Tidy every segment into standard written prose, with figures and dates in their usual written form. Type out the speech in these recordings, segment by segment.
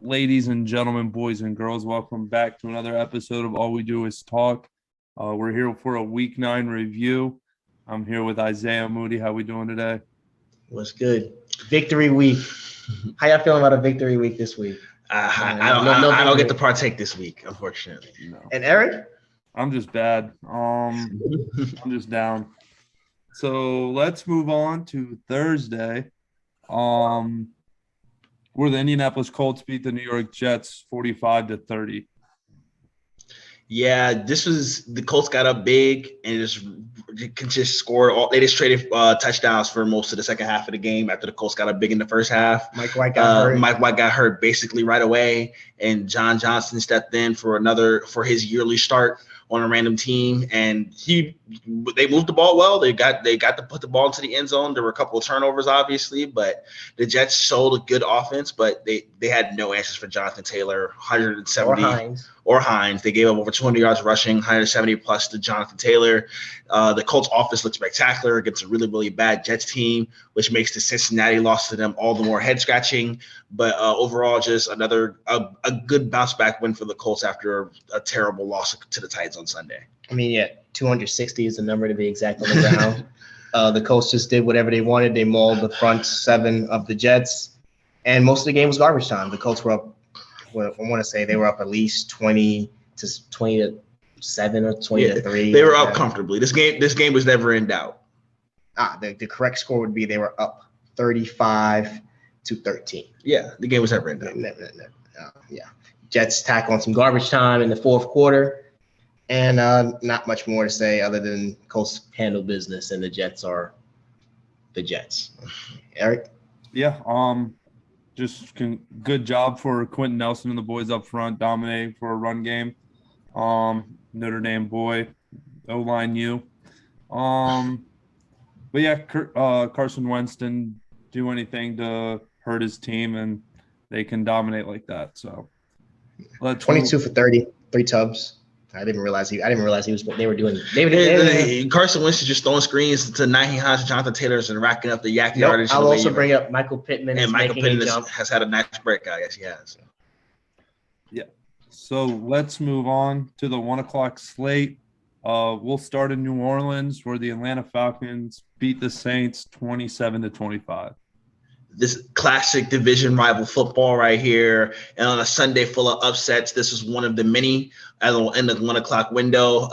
Ladies and gentlemen, boys and girls, welcome back to another episode of All We Do Is Talk. We're here for a Week 9 review. I'm here with Isaiah Moody. How we doing today? What's good? Victory week. How y'all feeling about a victory week this week? I don't get to partake this week, unfortunately. No. And Eric? I'm just bad. I'm just down. So let's move on to Thursday. Where the Indianapolis Colts beat the New York Jets 45-30. Yeah, this was the Colts got up big and just scored. They just traded touchdowns for most of the second half of the game after the Colts got up big in the first half. Mike White got hurt basically right away, and John Johnson stepped in for his yearly start on a random team, and they moved the ball well. They got to put the ball into the end zone. There were a couple of turnovers, obviously, but the Jets showed a good offense, but they had no answers for Jonathan Taylor, 170 or Hines. They gave up over 200 yards rushing, 170 plus to Jonathan Taylor. The Colts offense looked spectacular against a really, really bad Jets team, which makes the Cincinnati loss to them all the more head scratching. But overall, just another a good bounce back win for the Colts after a terrible loss to the Titans on Sunday. I mean, yeah, 260 is the number to be exact on the ground. The Colts just did whatever they wanted. They mauled the front seven of the Jets, and most of the game was garbage time. The Colts were up. Well, I want to say they were up at least 20 to 7 or 20 to 3. They were up comfortably. This game was never in doubt. The correct score would be they were up 35-13. Yeah, the game was never in doubt. Yeah. Jets tack on some garbage time in the fourth quarter, and not much more to say other than Colts handle business, and the Jets are the Jets. Eric? Yeah, good job for Quentin Nelson and the boys up front, dominating for a run game. Notre Dame boy, O-line U. But yeah, Carson Wentz didn't do anything to hurt his team, and they can dominate like that. So 22 for 30, 3 tubs. I didn't realize he was. They were doing. Carson Wentz is just throwing screens to Naheem Hines and Jonathan Taylor and racking up the yak yardage. I'll also bring up Michael Pittman. And Michael Pittman has had a nice breakout. Yes, he has. Yeah. So let's move on to the 1:00 slate. We'll start in New Orleans, where the Atlanta Falcons beat the Saints 27-25. This classic division rival football right here, and on a Sunday full of upsets. This is one of the many in the 1:00 window.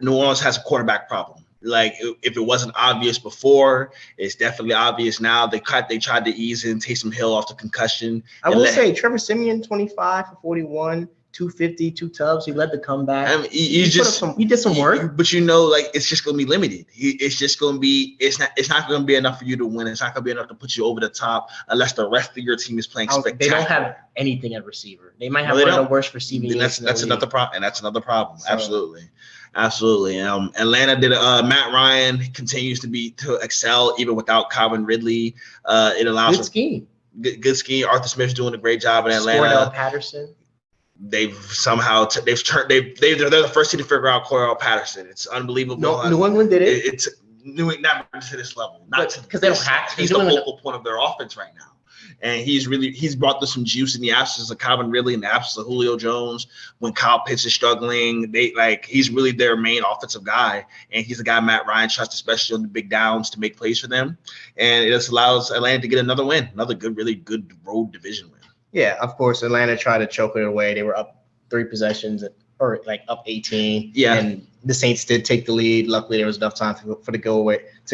New Orleans has a quarterback problem. Like, if it wasn't obvious before, it's definitely obvious now. They tried to ease in Taysom Hill off the concussion. I will say Trevor Siemian, 25 for 41. 250, 2 tubs. He led the comeback. I mean, he did some work, but it's just going to be limited. It's not going to be enough for you to win. It's not going to be enough to put you over the top unless the rest of your team is playing spectacular. They don't have anything at receiver. They might have one of the worst receiving. That's another problem. And that's another problem. So. Absolutely. Atlanta did. Matt Ryan continues to excel even without Calvin Ridley. It allows good scheme. Good scheme. Arthur Smith's doing a great job in Atlanta. Cordell Patterson. They're the first team to figure out Cordell Patterson. It's unbelievable. No, New England did it. It's New England not to this level, because they don't have to. He's the focal point of their offense right now, and he's brought them some juice in the absence of Calvin Ridley, in the absence of Julio Jones. When Kyle Pitts is struggling, he's really their main offensive guy, and he's the guy Matt Ryan trusts, especially on the big downs, to make plays for them. And it just allows Atlanta to get another win, another really good road division win. Yeah, of course, Atlanta tried to choke it away. They were up 3 possessions, or up 18. Yeah, and the Saints did take the lead. Luckily, there was enough time to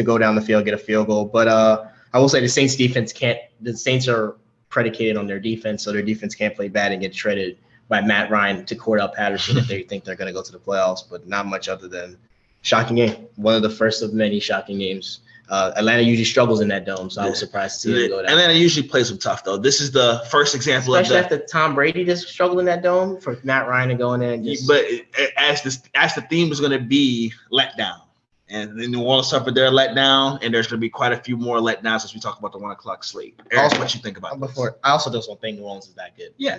go down the field, get a field goal. But I will say the Saints defense can't. The Saints are predicated on their defense, so their defense can't play bad and get shredded by Matt Ryan to Cordell Patterson if they think they're going to go to the playoffs. But not much other than shocking game. One of the first of many shocking games. Atlanta usually struggles in that dome, so I was surprised to see them go down. Atlanta usually plays them tough, though. This is the first example especially after Tom Brady just struggled in that dome, for Matt Ryan to go in there and But as the theme is going to be let down, and the New Orleans suffered their letdown, and there's going to be quite a few more letdowns as we talk about the 1:00 slate. Eric, what you think about this? I also just don't think New Orleans is that good. Yeah.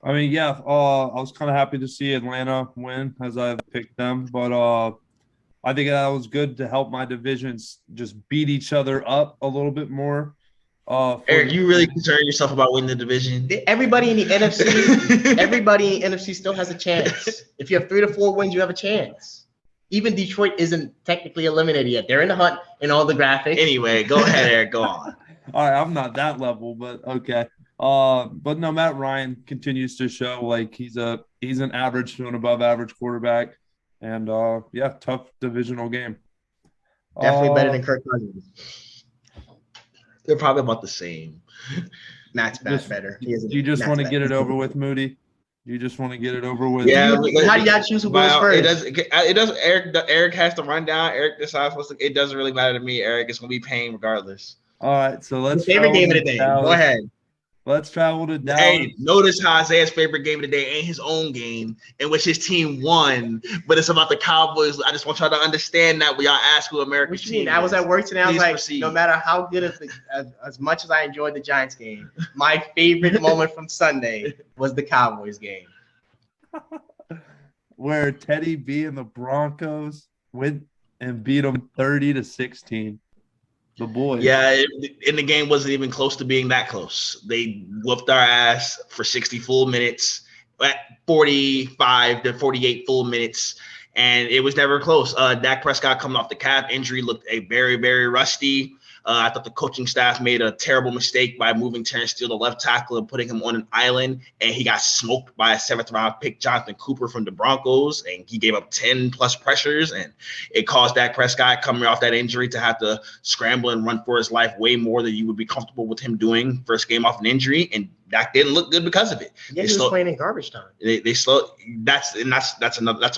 I mean, I was kind of happy to see Atlanta win, as I've picked them, but I think that was good to help my divisions just beat each other up a little bit more. Eric, you really concern yourself about winning the division? Everybody in the NFC, everybody in the NFC still has a chance. If you have 3 to 4 wins, you have a chance. Even Detroit isn't technically eliminated yet. They're in the hunt in all the graphics. Anyway, go ahead, Eric. Go on. All right, I'm not that level, but okay. But no, Matt Ryan continues to show like he's an average to an above average quarterback, and yeah, tough divisional game. Definitely better than Kirk Cousins. They're probably about the same. Matt's better. Do you just want to get it over with, Moody? You just want to get it over with? Yeah. How do y'all choose who goes first? It does. Eric has to run down. Eric decides it doesn't really matter to me. Eric is going to be paying regardless. All right, so let's. Favorite game of the day. Go ahead. Let's travel to Dallas. Hey, notice how Isaiah's favorite game of the day ain't his own game in which his team won, but it's about the Cowboys. I just want y'all to understand that when y'all ask who America's team is. I was at work today. I was like, proceed. No matter how good as much as I enjoyed the Giants game, my favorite moment from Sunday was the Cowboys game. Where Teddy B and the Broncos went and beat them 30-16. The boys. Yeah, and the game wasn't even close to being that close. They whooped our ass for 60 full minutes, at 45 to 48 full minutes, and it was never close. Dak Prescott coming off the calf injury looked very, very rusty. I thought the coaching staff made a terrible mistake by moving Terrence Steele to left tackle and putting him on an island, and he got smoked by a 7th-round pick, Jonathan Cooper from the Broncos, and he gave up 10-plus pressures, and it caused Dak Prescott coming off that injury to have to scramble and run for his life way more than you would be comfortable with him doing first game off an injury, and Dak didn't look good because of it. Yeah, he was playing in garbage time. They slowed. That's a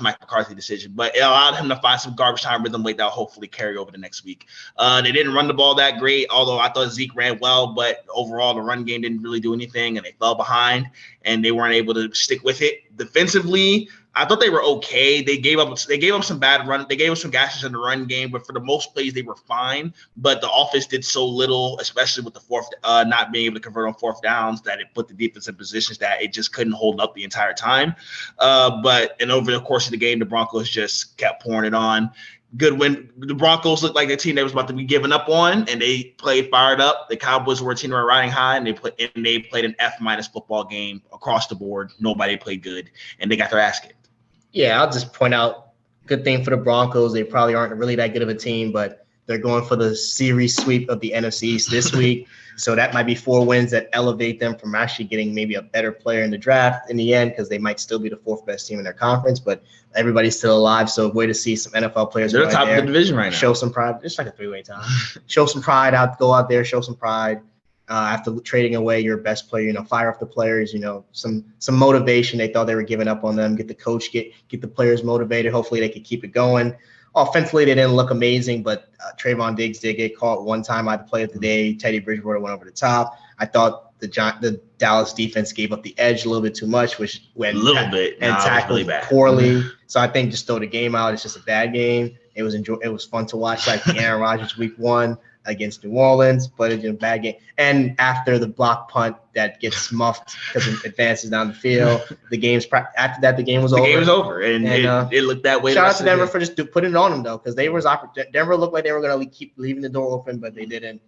Mike McCarthy decision, but it allowed him to find some garbage time rhythm late that'll hopefully carry over the next week. They didn't run the ball that great, although I thought Zeke ran well, but overall the run game didn't really do anything, and they fell behind, and they weren't able to stick with it. Defensively, I thought they were okay. They gave up some bad run. They gave us some gashes in the run game, but for the most plays they were fine. But the offense did so little, especially with the not being able to convert on 4th downs, that it put the defense in positions that it just couldn't hold up the entire time. But over the course of the game, the Broncos just kept pouring it on. Good win. The Broncos looked like a team that was about to be given up on, and they played fired up. The Cowboys were a team that were riding high, and they played an F- football game across the board. Nobody played good, and they got their ass kicked. Yeah, I'll just point out, good thing for the Broncos. They probably aren't really that good of a team, but they're going for the series sweep of the NFC East this week. So that might be 4 wins that elevate them from actually getting maybe a better player in the draft in the end, because they might still be the 4th best team in their conference, but everybody's still alive. So way to see some NFL players. They're top of the division right now. Show some pride. It's like a 3-way tie. Show some pride go out there, show some pride. After trading away your best player, fire up the players, some motivation. They thought they were giving up on them. Get the coach, get the players motivated. Hopefully they could keep it going. Offensively, they didn't look amazing, but Trayvon Diggs did get caught one time by the play of the day. Teddy Bridgewater went over the top. I thought the Dallas defense gave up the edge a little bit too much, which went and tackled really poorly. So I think just throw the game out. It's just a bad game. It was fun to watch, like the Aaron Rodgers Week 1 against New Orleans, but it's a bad game. And after the block punt that gets muffed because it advances down the field, the game was over. The game was over, and it looked that way. Shout out to Denver for just putting it on them, though, because Denver looked like they were going to keep leaving the door open, but they didn't.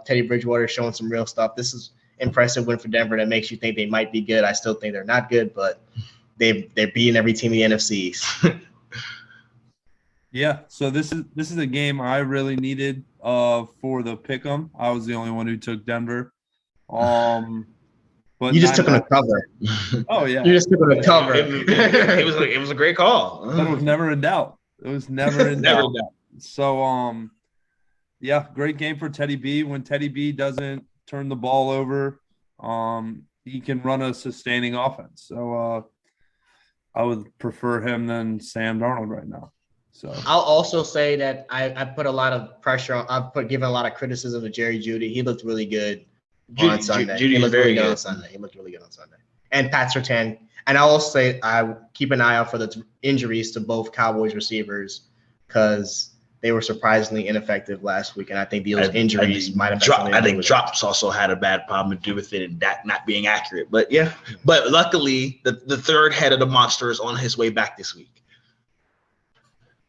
Teddy Bridgewater showing some real stuff. This is impressive win for Denver that makes you think they might be good. I still think they're not good, but they're beating every team in the NFC East. Yeah, so this is a game I really needed for the pick'em. I was the only one who took Denver. But you just took them to cover. Oh yeah, you just took them to cover. It was a great call. But it was never in doubt. It was never in doubt. So yeah, great game for Teddy B. When Teddy B doesn't turn the ball over, he can run a sustaining offense. So I would prefer him than Sam Darnold right now. So I'll also say that I put a lot of pressure on. I've given a lot of criticism to Jerry Judy. He looked really good on Sunday. Judy looked very good on Sunday. He looked really good on Sunday. And Pat Surtain. And I'll also say I keep an eye out for the injuries to both Cowboys receivers, because they were surprisingly ineffective last week, and I think those injuries might have. I think drops also had a bad problem to do with it, and that not being accurate. But yeah, but luckily the third head of the monster is on his way back this week.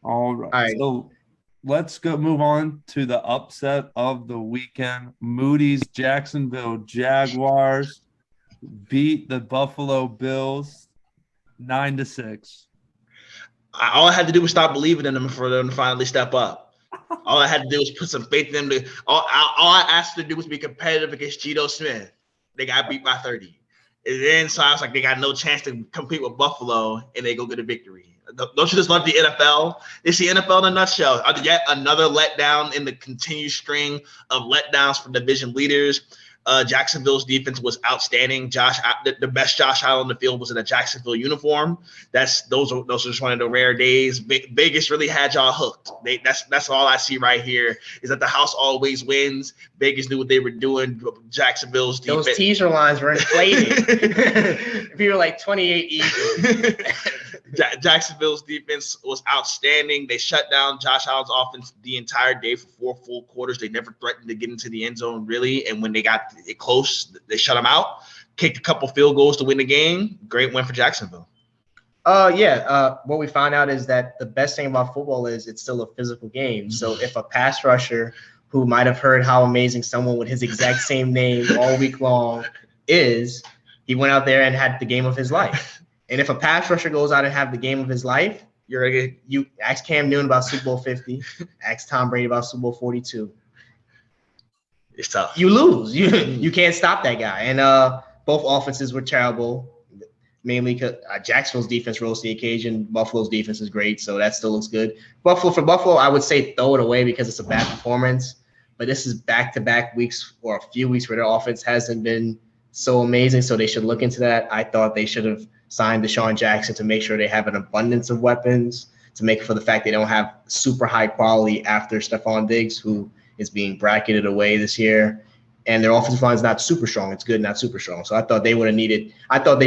All right. So let's go move on to the upset of the weekend. Moody's Jacksonville Jaguars beat the Buffalo Bills 9-6. All I had to do was stop believing in them for them to finally step up. All I had to do was put some faith in them. All I asked them to do was be competitive against Geno Smith. They got beat by 30. And then so I was like, they got no chance to compete with Buffalo, and they go get a victory. Don't you just love the NFL? It's the NFL in a nutshell. Yet another letdown in the continued string of letdowns for division leaders. Jacksonville's defense was outstanding. The best Josh Allen on the field was in a Jacksonville uniform. Those are just one of the rare days. Vegas really had y'all hooked. That's all I see right here is that the house always wins. Vegas knew what they were doing. Jacksonville's defense. Those teaser lines were inflated. People were like 28 Eagles. Jacksonville's defense was outstanding. They shut down Josh Allen's offense the entire day for 4 full quarters. They never threatened to get into the end zone, really. And when they got it close, they shut them out, kicked a couple field goals to win the game. Great win for Jacksonville. What we found out is that the best thing about football is it's still a physical game. So if a pass rusher who might have heard how amazing someone with his exact same name all week long is, he went out there and had the game of his life. And if a pass rusher goes out and have the game of his life, you ask Cam Newton about Super Bowl 50, ask Tom Brady about Super Bowl 42. It's tough. You lose. You can't stop that guy. And both offenses were terrible, mainly because Jacksonville's defense rose to the occasion. Buffalo's defense is great, so that still looks good. For Buffalo, I would say throw it away because it's a bad performance. But this is back-to-back weeks or a few weeks where their offense hasn't been so amazing, so they should look into that. I thought they should have signed Deshaun Jackson to make sure they have an abundance of weapons, to make for the fact they don't have super high quality after Stefan Diggs, who is being bracketed away this year. And their offensive line is not super strong. It's good, not super strong. So I thought they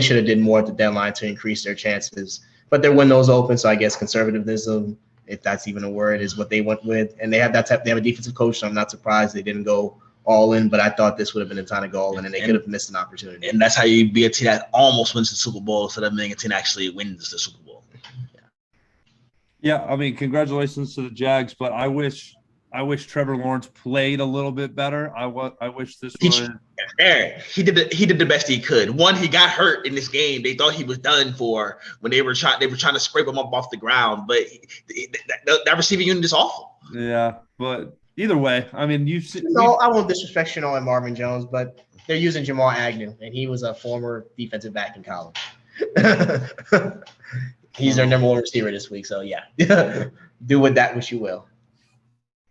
should have did more at the deadline to increase their chances. But their window's open, so I guess conservatism, if that's even a word, is what they went with. And they have a defensive coach, so I'm not surprised they didn't go all in, but I thought this would have been the time to go all in, and they could have missed an opportunity. And that's how you be a team that almost wins the Super Bowl instead of being a team that actually wins the Super Bowl. Yeah, I mean, congratulations to the Jags, but I wish Trevor Lawrence played a little bit better. I wish this was. He did the best he could. One, he got hurt in this game. They thought he was done for when they were trying to scrape him up off the ground. But that receiving unit is awful. Yeah, but either way, I mean, I won't disrespect Chanel and Marvin Jones, but they're using Jamal Agnew, and he was a former defensive back in college. He's their number one receiver this week, so yeah. Do with that which you will.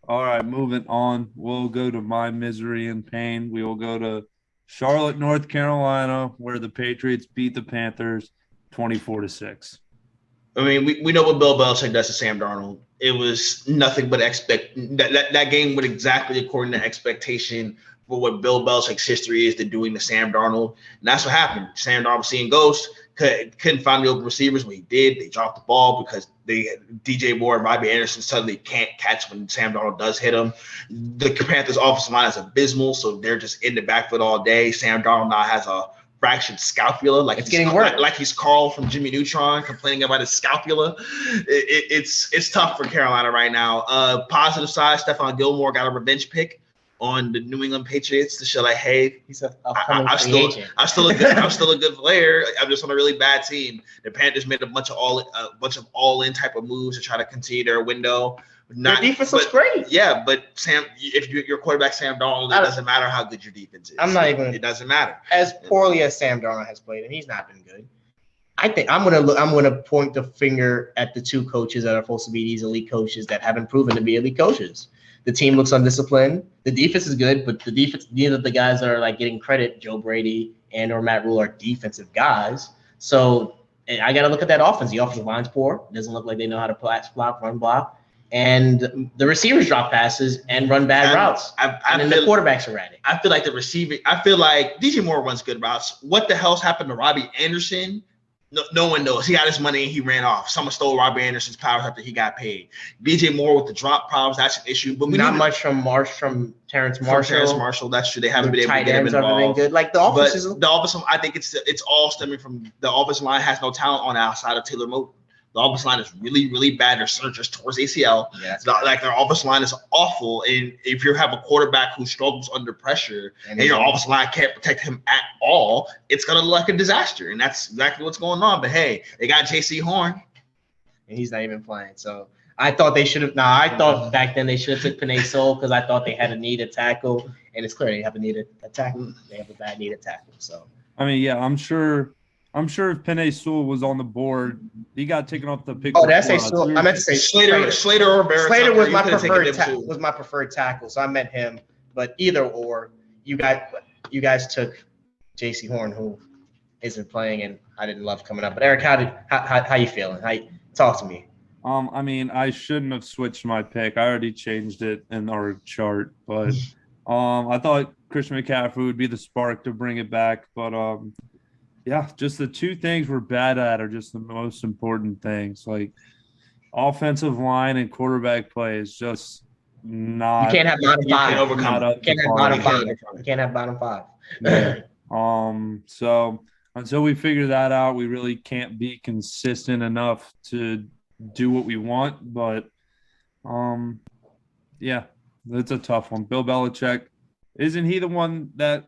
All right, moving on. We'll go to my misery and pain. We will go to Charlotte, North Carolina, where the Patriots beat the Panthers 24-6. I mean, we know what Bill Belichick does to Sam Darnold. It was nothing but that game went exactly according to expectation for what Bill Belichick's history is to doing to Sam Darnold. And that's what happened. Sam Darnold was seeing ghosts, couldn't find the open receivers. When he did, they dropped the ball because DJ Moore and Robbie Anderson suddenly can't catch when Sam Darnold does hit them. The Panthers' offensive line is abysmal, so they're just in the backfield all day. Sam Darnold now has a fractured scapula, like it's getting worse. Like he's Carl from Jimmy Neutron complaining about his scapula. It's tough for Carolina right now. Positive side, Stefan Gilmore got a revenge pick on the New England Patriots to show like, hey, he's I'm still a good player. I'm just on a really bad team. The Panthers made a bunch of all-in type of moves to try to continue their window. Their defense looks great. Yeah, but Sam, if your quarterback Sam Darnold, it doesn't matter how good your defense is. It doesn't matter. As poorly as Sam Darnold has played, and he's not been good. I think I'm gonna point the finger at the two coaches that are supposed to be these elite coaches that haven't proven to be elite coaches. The team looks undisciplined. The defense is good, but the defense, neither of the guys that are like getting credit, Joe Brady and or Matt Rule, are defensive guys. So I got to look at that offense. The offensive line's poor. It doesn't look like they know how to block, run block. And the receivers drop passes and run bad routes. And then the quarterback's erratic. I feel like DJ Moore runs good routes. What the hell's happened to Robbie Anderson? No one knows. He got his money and he ran off. Someone stole Robbie Anderson's powers after he got paid. DJ Moore with the drop problems, that's an issue. But not much from Terrence Marshall. That's true. They haven't been able to get him involved. Good. Like the offense, I think it's all stemming from the offensive line has no talent on the outside of Taylor Moton. The offensive line is really, really bad. Their center just towards ACL. Yeah, it's not like their offensive line is awful. And if you have a quarterback who struggles under pressure and your offensive line can't protect him at all, it's gonna look like a disaster. And that's exactly what's going on. But hey, they got J.C. Horn, and he's not even playing. So I thought they should have. I thought back then they should have took Penei Sewell because I thought they had a need at tackle, and it's clear they have a need at tackle. They have a bad need at tackle. So I mean, yeah, I'm sure if Penei Sewell was on the board, he got taken off the pick. Oh, did I say Sewell? I meant to say Slater or Barrett. Slater was my preferred tackle, so I meant him. But either or, you guys took J.C. Horn, who isn't playing, and I didn't love coming up. But Eric, how you feeling? Talk to me. I mean, I shouldn't have switched my pick. I already changed it in our chart, but I thought Christian McCaffrey would be the spark to bring it back. But yeah, just the two things we're bad at are just the most important things. Like offensive line and quarterback play is just not. You can't have bottom five. You can't have bottom five. Yeah. So until we figure that out, we really can't be consistent enough to do what we want. But yeah, it's a tough one. Bill Belichick, isn't he the one that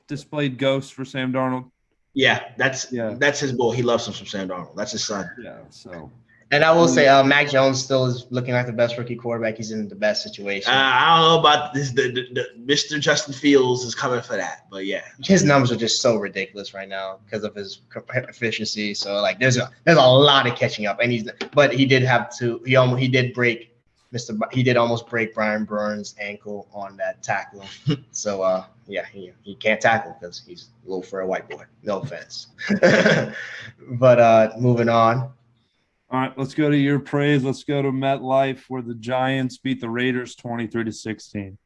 displayed ghosts for Sam Darnold? Yeah, that's his boy. He loves him from Sam Darnold. That's his son. Yeah, so. And I will say, Mac Jones still is looking like the best rookie quarterback. He's in the best situation. I don't know about this. The Mr. Justin Fields is coming for that, but yeah, his numbers are just so ridiculous right now because of his efficiency. So like, there's a lot of catching up, and he did almost break Brian Burns' ankle on that tackle. So yeah, he can't tackle because he's low for a white boy. No offense, but moving on. All right, let's go to your praise. Let's go to MetLife, where the Giants beat the Raiders 23-16.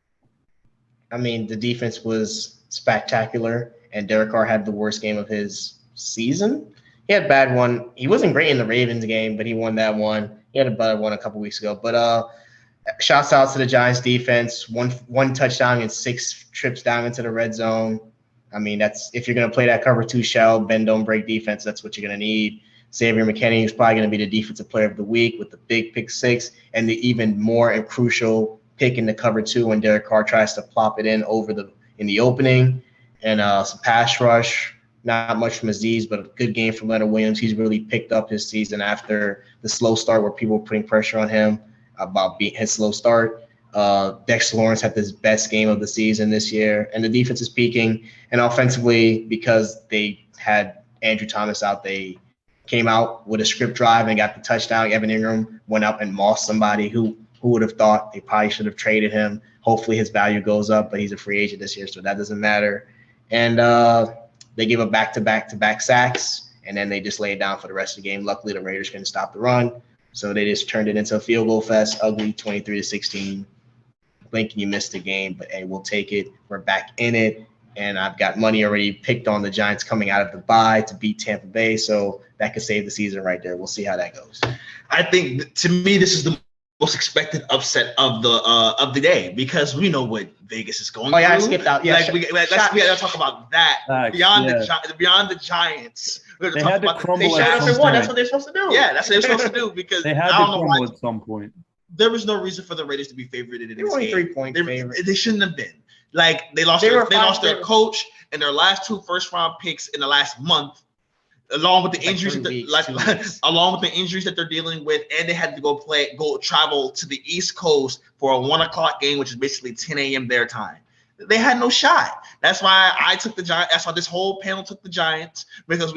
I mean, the defense was spectacular, and Derek Carr had the worst game of his season. He had a bad one. He wasn't great in the Ravens game, but he won that one. He had a better one a couple weeks ago. But shouts out to the Giants defense. One touchdown and 6 trips down into the red zone. I mean, that's if you're going to play that cover 2 shell, bend, don't break defense, that's what you're going to need. Xavier McKinney is probably going to be the defensive player of the week with the big pick 6 and the even more and crucial pick in the cover 2 when Derek Carr tries to plop it in the opening. And some pass rush, not much from Aziz, but a good game from Leonard Williams. He's really picked up his season after the slow start where people were putting pressure on him about his slow start. Dexter Lawrence had his best game of the season this year, and the defense is peaking. And offensively, because they had Andrew Thomas out, they came out with a script drive and got the touchdown. Evan Ingram went up and mossed somebody who would have thought they probably should have traded him. Hopefully his value goes up, but he's a free agent this year, so that doesn't matter. And they gave up back-to-back sacks, and then they just laid down for the rest of the game. Luckily, the Raiders couldn't stop the run, so they just turned it into a field goal fest, ugly 23-16. Blinking you missed the game, but hey, we'll take it. We're back in it. And I've got money already picked on the Giants coming out of the bye to beat Tampa Bay, so that could save the season right there. We'll see how that goes. I think, to me, this is the most expected upset of the day because we know what Vegas is going through. I skipped out. Yeah, we gotta talk about that beyond the Giants. They had to crumble at some point. That's what they're supposed to do. Yeah, that's what they're supposed to do because they had to crumble at some point. There was no reason for the Raiders to be favored in this game. Only 3-point favorite. They shouldn't have been. Like they lost their coach and their last 2 first-round picks in the last month, along with the injuries along with the injuries that they're dealing with, and they had to go travel to the East Coast for a 1:00 game, which is basically 10 a.m. their time. They had no shot. That's why I took the Giants. That's why this whole panel took the Giants because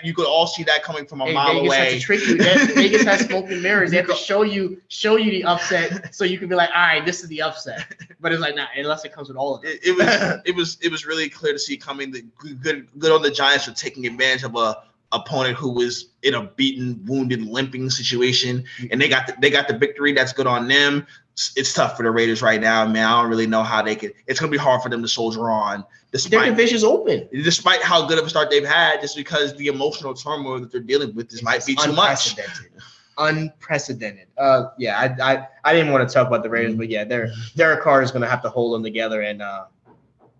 you could all see that coming from a mile away. Vegas has to trick you. Vegas has smoke and mirrors. They have to show you the upset so you can be like, all right, this is the upset. But it's like, nah, unless it comes with all of it. It was really clear to see coming. Good on the Giants for taking advantage of a opponent who was in a beaten, wounded, limping situation, and they got the victory. That's good on them. It's tough for the Raiders right now, man. I don't really know how they could. It's gonna be hard for them to soldier on. Their division's open, despite how good of a start they've had. Just because the emotional turmoil that they're dealing with, this might be too much. Unprecedented. Yeah, I didn't want to talk about the Raiders, but yeah, Derek Carr is gonna have to hold them together, and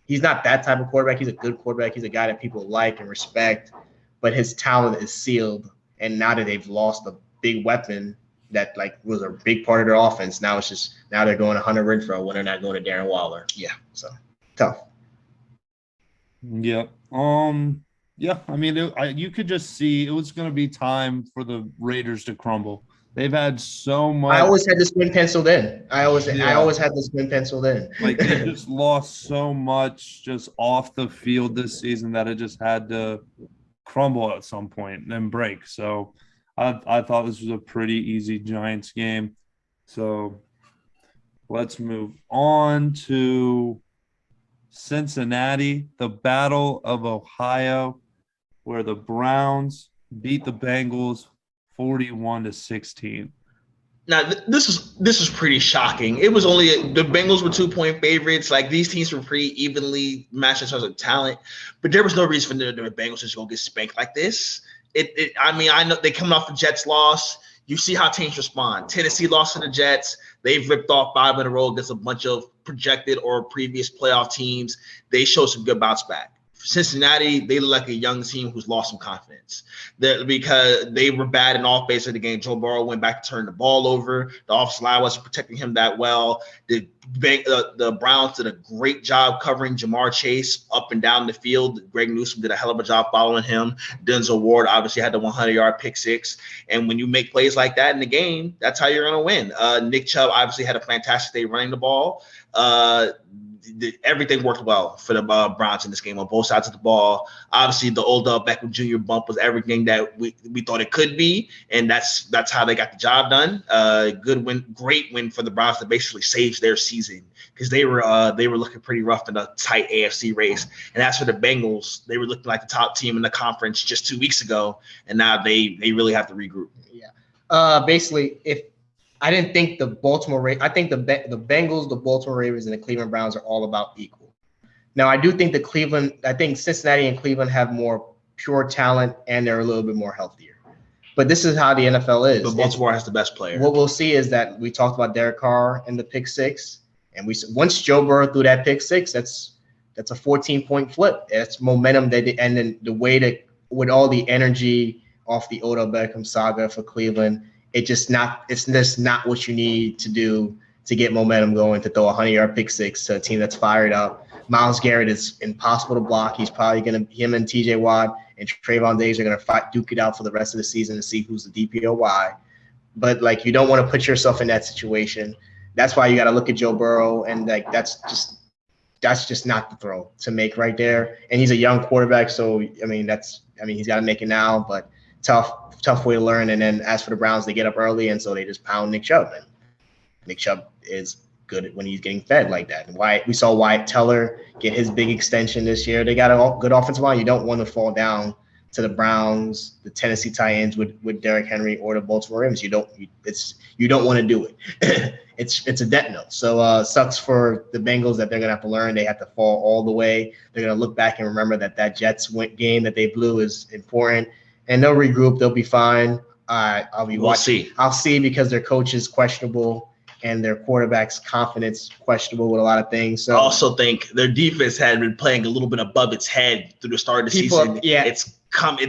he's not that type of quarterback. He's a good quarterback. He's a guy that people like and respect, but his talent is sealed. And now that they've lost a big weapon that like was a big part of their offense. Now they're going to Hunter Renfrow when they're not going to Darren Waller. Yeah. So tough. Yeah. Yeah. I mean, you could just see it was going to be time for the Raiders to crumble. They've had so much. I always had this win penciled in. I always had this win penciled in. Like they just lost so much just off the field this season that it just had to crumble at some point and then break. So I thought this was a pretty easy Giants game. So let's move on to Cincinnati, the Battle of Ohio, where the Browns beat the Bengals 41-16. Now this is pretty shocking. It was only the Bengals were 2-point favorites. Like these teams were pretty evenly matched in terms of talent, but there was no reason for the Bengals to go get spanked like this. I mean, I know they coming off the Jets loss. You see how teams respond. Tennessee lost to the Jets. They've ripped off 5 in a row against a bunch of projected or previous playoff teams. They showed some good bounce back. Cincinnati, they look like a young team who's lost some confidence because they were bad in all phases of the game. Joe Burrow went back to turn the ball over. The offensive line wasn't protecting him that well. The Browns did a great job covering Jamar Chase up and down the field. Greg Newsome did a hell of a job following him. Denzel Ward obviously had the 100-yard pick six. And when you make plays like that in the game, that's how you're going to win. Nick Chubb obviously had a fantastic day running the ball. Everything worked well for the Browns in this game on both sides of the ball. Obviously, the Odell Beckham Jr. bump was everything that we thought it could be, and that's how they got the job done. Good win, great win for the Browns that basically saved their season because they were looking pretty rough in a tight AFC race. And as for the Bengals, they were looking like the top team in the conference just 2 weeks ago, and now they really have to regroup. Yeah. Basically, if I didn't think the Baltimore – I think the Bengals, the Baltimore Ravens, and the Cleveland Browns are all about equal. Now, I do think I think Cincinnati and Cleveland have more pure talent, and they're a little bit more healthier. But this is how the NFL is. But Baltimore has the best player. What we'll see is that we talked about Derek Carr and the pick six, and once Joe Burrow threw that pick six, that's a 14-point flip. It's momentum and then the way to – with all the energy off the Odell Beckham saga for Cleveland – it's just not what you need to do to get momentum going, to throw a 100-yard pick six to a team that's fired up. Myles Garrett is impossible to block. He's probably him and TJ Watt and Trayvon Diggs are going to duke it out for the rest of the season to see who's the DPOY. But like, you don't want to put yourself in that situation. That's why you got to look at Joe Burrow, and like that's just not the throw to make right there. And he's a young quarterback, so I mean he's got to make it now, but tough way to learn. And then as for the Browns, they get up early, and so they just pound Nick Chubb. And Nick Chubb is good when he's getting fed like that. And we saw Wyatt Teller get his big extension this year. They got a good offensive line. You don't want to fall down to the Browns, the Tennessee Titans with Derrick Henry, or the Baltimore Ravens. You don't want to do it. It's a death note. So sucks for the Bengals that they're gonna have to learn. They have to fall all the way. They're gonna look back and remember that Jets game that they blew is important. And they'll regroup. They'll be fine. I'll be watching. I'll see because their coach is questionable and their quarterback's confidence questionable with a lot of things. So I also think their defense had been playing a little bit above its head through the start of the season. Yeah, it's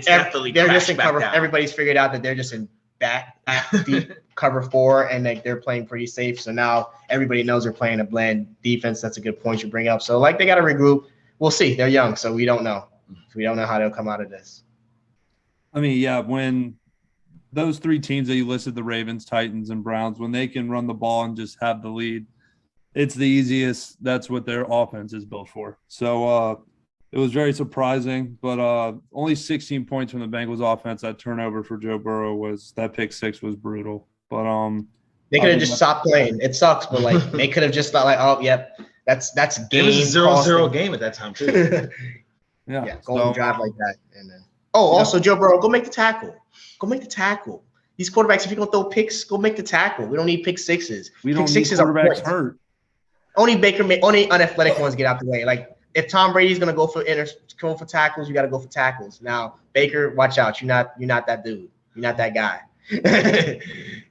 definitely they're just in cover. Down. Everybody's figured out that they're just in back deep cover 4, and like they're playing pretty safe. So now everybody knows they're playing a bland defense. That's a good point you bring up. So like they got to regroup. We'll see. They're young, so we don't know. We don't know how they'll come out of this. I mean, yeah, when those 3 teams that you listed, the Ravens, Titans, and Browns, when they can run the ball and just have the lead, it's the easiest. That's what their offense is built for. So it was very surprising, but only 16 points from the Bengals offense. That turnover for Joe Burrow that pick six was brutal. But they could have just stopped playing. It sucks, but like they could have just thought like, oh, yep, that's game. It was a 0-0 game at that time too. Yeah, go and drive like that, and then. Oh, also, Joe Burrow, go make the tackle. Go make the tackle. These quarterbacks, if you're going to throw picks, go make the tackle. We don't need pick sixes. We don't need quarterbacks hurt. Only unathletic ones get out the way. Like, if Tom Brady's going to go for tackles, you got to go for tackles. Now, Baker, watch out. You're not that dude. You're not that guy.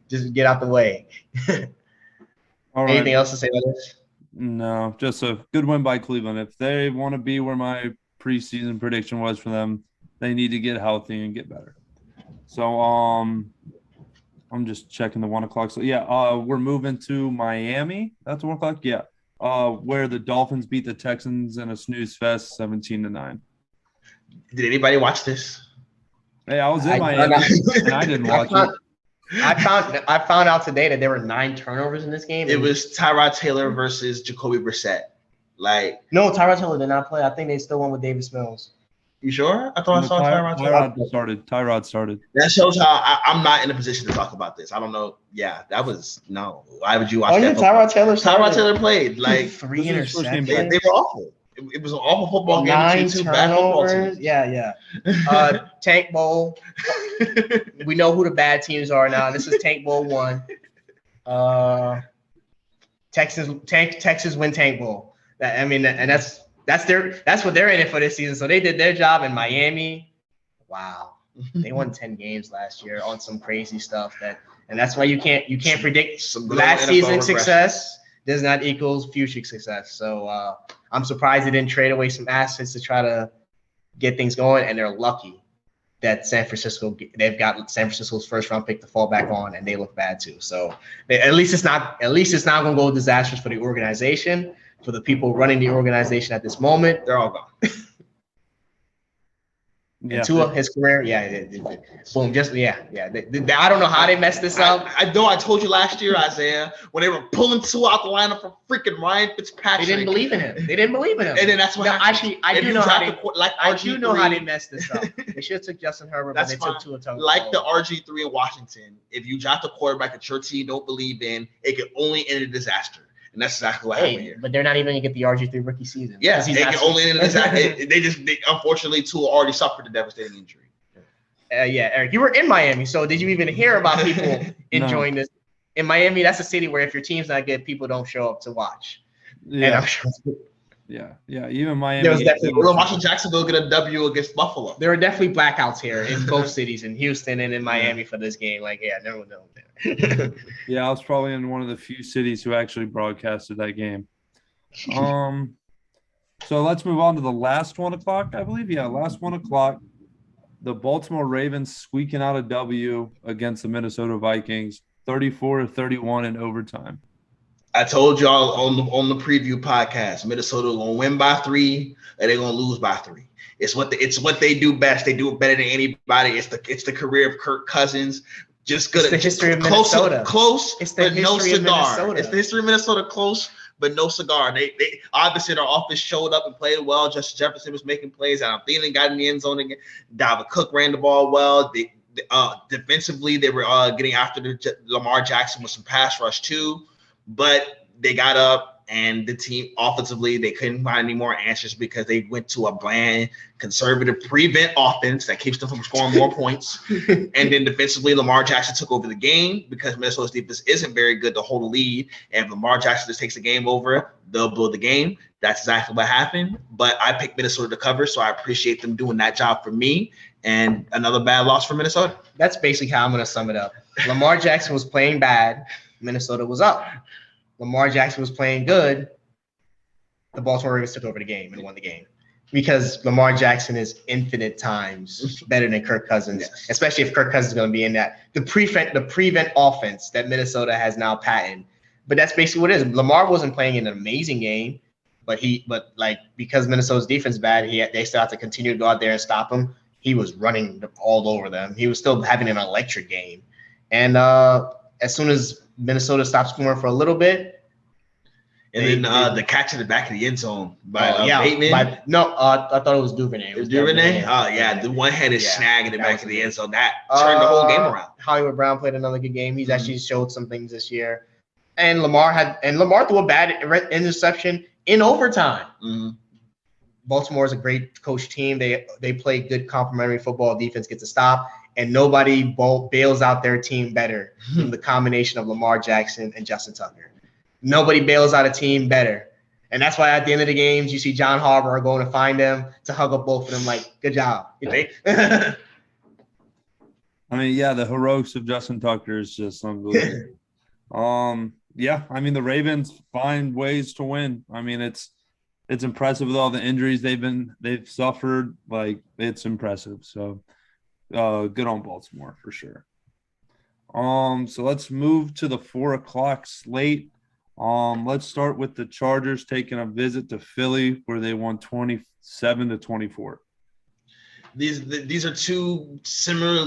Just get out the way. All right. Anything else to say about this? No, just a good win by Cleveland. If they want to be where my preseason prediction was for them, they need to get healthy and get better. So I'm just checking the 1 o'clock. So yeah, we're moving to Miami. That's 1 o'clock. Yeah. Where the Dolphins beat the Texans in a snooze fest 17-9. Did anybody watch this? Hey, I was in Miami and I didn't watch it. I found out today that there were 9 turnovers in this game. It was Tyrod Taylor versus Jacoby Brissett. Like, no, Tyrod Taylor did not play. I think they still won with Davis Mills. You sure? I thought I saw Tyrod started. That shows how I'm not in a position to talk about this. I don't know. Yeah, that was no. Why would you watch that? Tyrod Taylor played like 3 interceptions. They were awful. It was an awful football game. 9 turnovers. Yeah. Tank Bowl. We know who the bad teams are now. This is Tank Bowl 1. Texas win Tank Bowl. That's what they're in it for this season. So they did their job in Miami. Wow. They won 10 games last year on some crazy stuff and that's why you can't predict last season success does not equal future success. So I'm surprised they didn't trade away some assets to try to get things going, and they're lucky that they've got San Francisco's first round pick to fall back on, and they look bad too. So at least it's not going to go disastrous for the organization. For the people running the organization at this moment, they're all gone. Yeah. And Tua, his career, boom, I don't know how they messed this up. I know I told you last year, Isaiah, when they were pulling Tua out the lineup for freaking Ryan Fitzpatrick. They didn't believe in him. And then that's what happened. Actually, I do know how they messed this up. They should have took Justin Herbert, but they took Tua. Like the RG3 in Washington, if you draft a quarterback that your team don't believe in, it can only end a disaster. And that's exactly what happened here. But they're not even going to get the RG3 rookie season. Yeah, they can only end a disaster. They unfortunately, Tua already suffered a devastating injury. Eric, you were in Miami, so did you even hear about people enjoying this? In Miami, that's a city where if your team's not good, people don't show up to watch. Yeah. And I'm sure even Miami. There was definitely watching Jacksonville get a W against Buffalo. There were definitely blackouts here in both cities, in Houston and in Miami for this game. No one knows. Yeah, I was probably in one of the few cities who actually broadcasted that game. So let's move on to the last 1 o'clock, I believe. Yeah, last 1 o'clock. The Baltimore Ravens squeaking out a W against the Minnesota Vikings, 34-31 in overtime. I told y'all on the preview podcast, Minnesota gonna win by 3 and they're gonna lose by 3. It's what they do best. They do it better than anybody. It's the career of Kirk Cousins. Just good. It's the history of Minnesota. Close, it's the but no cigar. It's the history of Minnesota. Close, but no cigar. They obviously their offense showed up and played well. Justin Jefferson was making plays. Adam Thielen got in the end zone again. Dalvin Cook ran the ball well. Defensively, they were getting after Lamar Jackson with some pass rush too. But they got up, and the team offensively, they couldn't find any more answers because they went to a bland, conservative prevent offense that keeps them from scoring more points. And then defensively, Lamar Jackson took over the game because Minnesota's defense isn't very good to hold a lead. And if Lamar Jackson just takes the game over, they'll blow the game. That's exactly what happened. But I picked Minnesota to cover, so I appreciate them doing that job for me. And another bad loss for Minnesota. That's basically how I'm going to sum it up. Lamar Jackson was playing bad. Minnesota was up. Lamar Jackson was playing good. The Baltimore Ravens took over the game and won the game because Lamar Jackson is infinite times better than Kirk Cousins, especially if Kirk Cousins is going to be in the prevent offense that Minnesota has now patented. But that's basically what it is. Lamar wasn't playing an amazing game, but because Minnesota's defense is bad, they still have to continue to go out there and stop him. He was running all over them. He was still having an electric game. And as soon as Minnesota stopped scoring for a little bit. And then the catch in the back of the end zone by Bateman. I thought it was Duvernay. It was Duvernay? The one-handed snag in the back of the end zone. That turned the whole game around. Hollywood Brown played another good game. He's actually showed some things this year. And Lamar threw a bad interception in overtime. Mm-hmm. Baltimore is a great coach team. They play good complementary football. Defense gets a stop. And nobody bails out their team better than the combination of Lamar Jackson and Justin Tucker. Nobody bails out a team better. And that's why at the end of the games, you see John Harbaugh going to find them to hug up both of them like, good job. The heroics of Justin Tucker is just unbelievable. The Ravens find ways to win. It's impressive with all the injuries they've suffered. It's impressive. So good on Baltimore for sure. So let's move to the 4 o'clock slate. Let's start with the Chargers taking a visit to Philly, where they won 27-24. These are two similar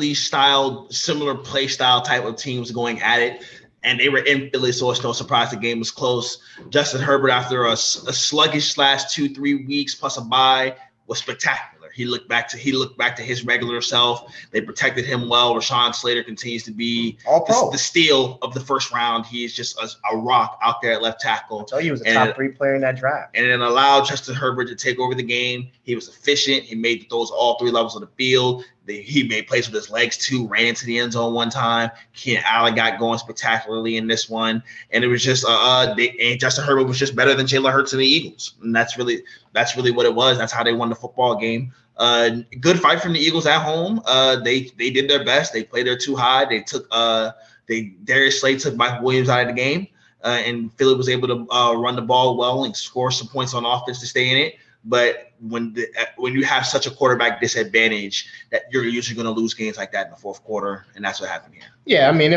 play style type of teams going at it, and they were in Philly, so it's no surprise the game was close. Justin Herbert, after a sluggish last 2-3 weeks plus a bye, was spectacular. He looked back to his regular self. They protected him well. Rashawn Slater continues to be the steal of the first round. He is just a rock out there at left tackle. So he was a top 3 player in that draft. And it allowed Justin Herbert to take over the game. He was efficient. He made the throws all 3 levels of the field. He made plays with his legs too, ran into the end zone one time. Keenan Allen got going spectacularly in this one. And it was just and Justin Herbert was just better than Jalen Hurts and the Eagles. And that's really what it was. That's how they won the football game. Good fight from the Eagles at home. They did their best. They played their too high. Darius Slay took Mike Williams out of the game. And Philly was able to run the ball well and score some points on offense to stay in it. But when you have such a quarterback disadvantage, that you're usually going to lose games like that in the fourth quarter, and that's what happened here. Yeah, I mean,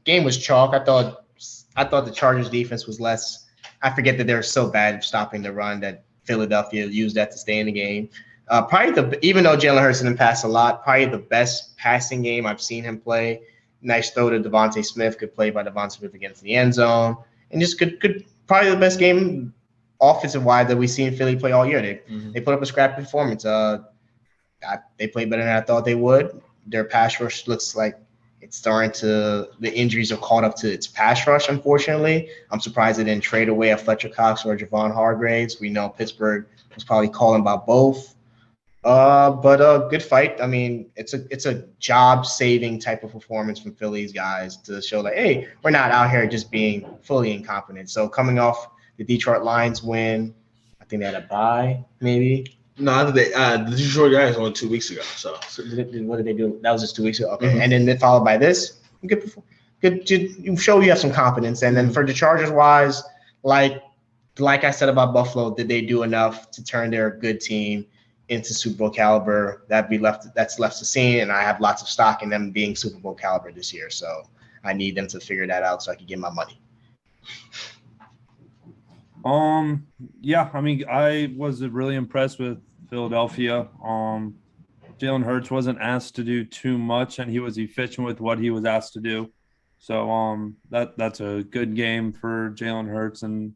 game was chalk. I thought the Chargers defense was less. I forget that they're so bad at stopping the run that Philadelphia used that to stay in the game. Even though Jalen Hurts didn't pass a lot, probably the best passing game I've seen him play. Nice throw to Devontae Smith. Good play by Devontae Smith against the end zone, and just good probably the best game offensive wide that we've seen Philly play all year. They put up a scrappy performance. They played better than I thought they would. Their pass rush looks like it's the injuries are caught up to its pass rush, unfortunately. I'm surprised they didn't trade away a Fletcher Cox or a Javon Hargraves. We know Pittsburgh was probably calling about both. But good fight. I mean, it's a job-saving type of performance from Philly's guys to show that, hey, we're not out here just being fully incompetent. So coming off the Detroit Lions win, I think they had a bye, maybe. No, the Detroit Lions won 2 weeks ago. So what did they do? That was just 2 weeks ago. Okay, and then followed by this. Good. You show you have some confidence. And then for the Chargers wise, like I said about Buffalo, did they do enough to turn their good team into Super Bowl caliber? That's left to see. And I have lots of stock in them being Super Bowl caliber this year. So I need them to figure that out so I can get my money. Yeah, I mean, I was really impressed with Philadelphia. Jalen Hurts wasn't asked to do too much, and he was efficient with what he was asked to do. So that's a good game for Jalen Hurts. And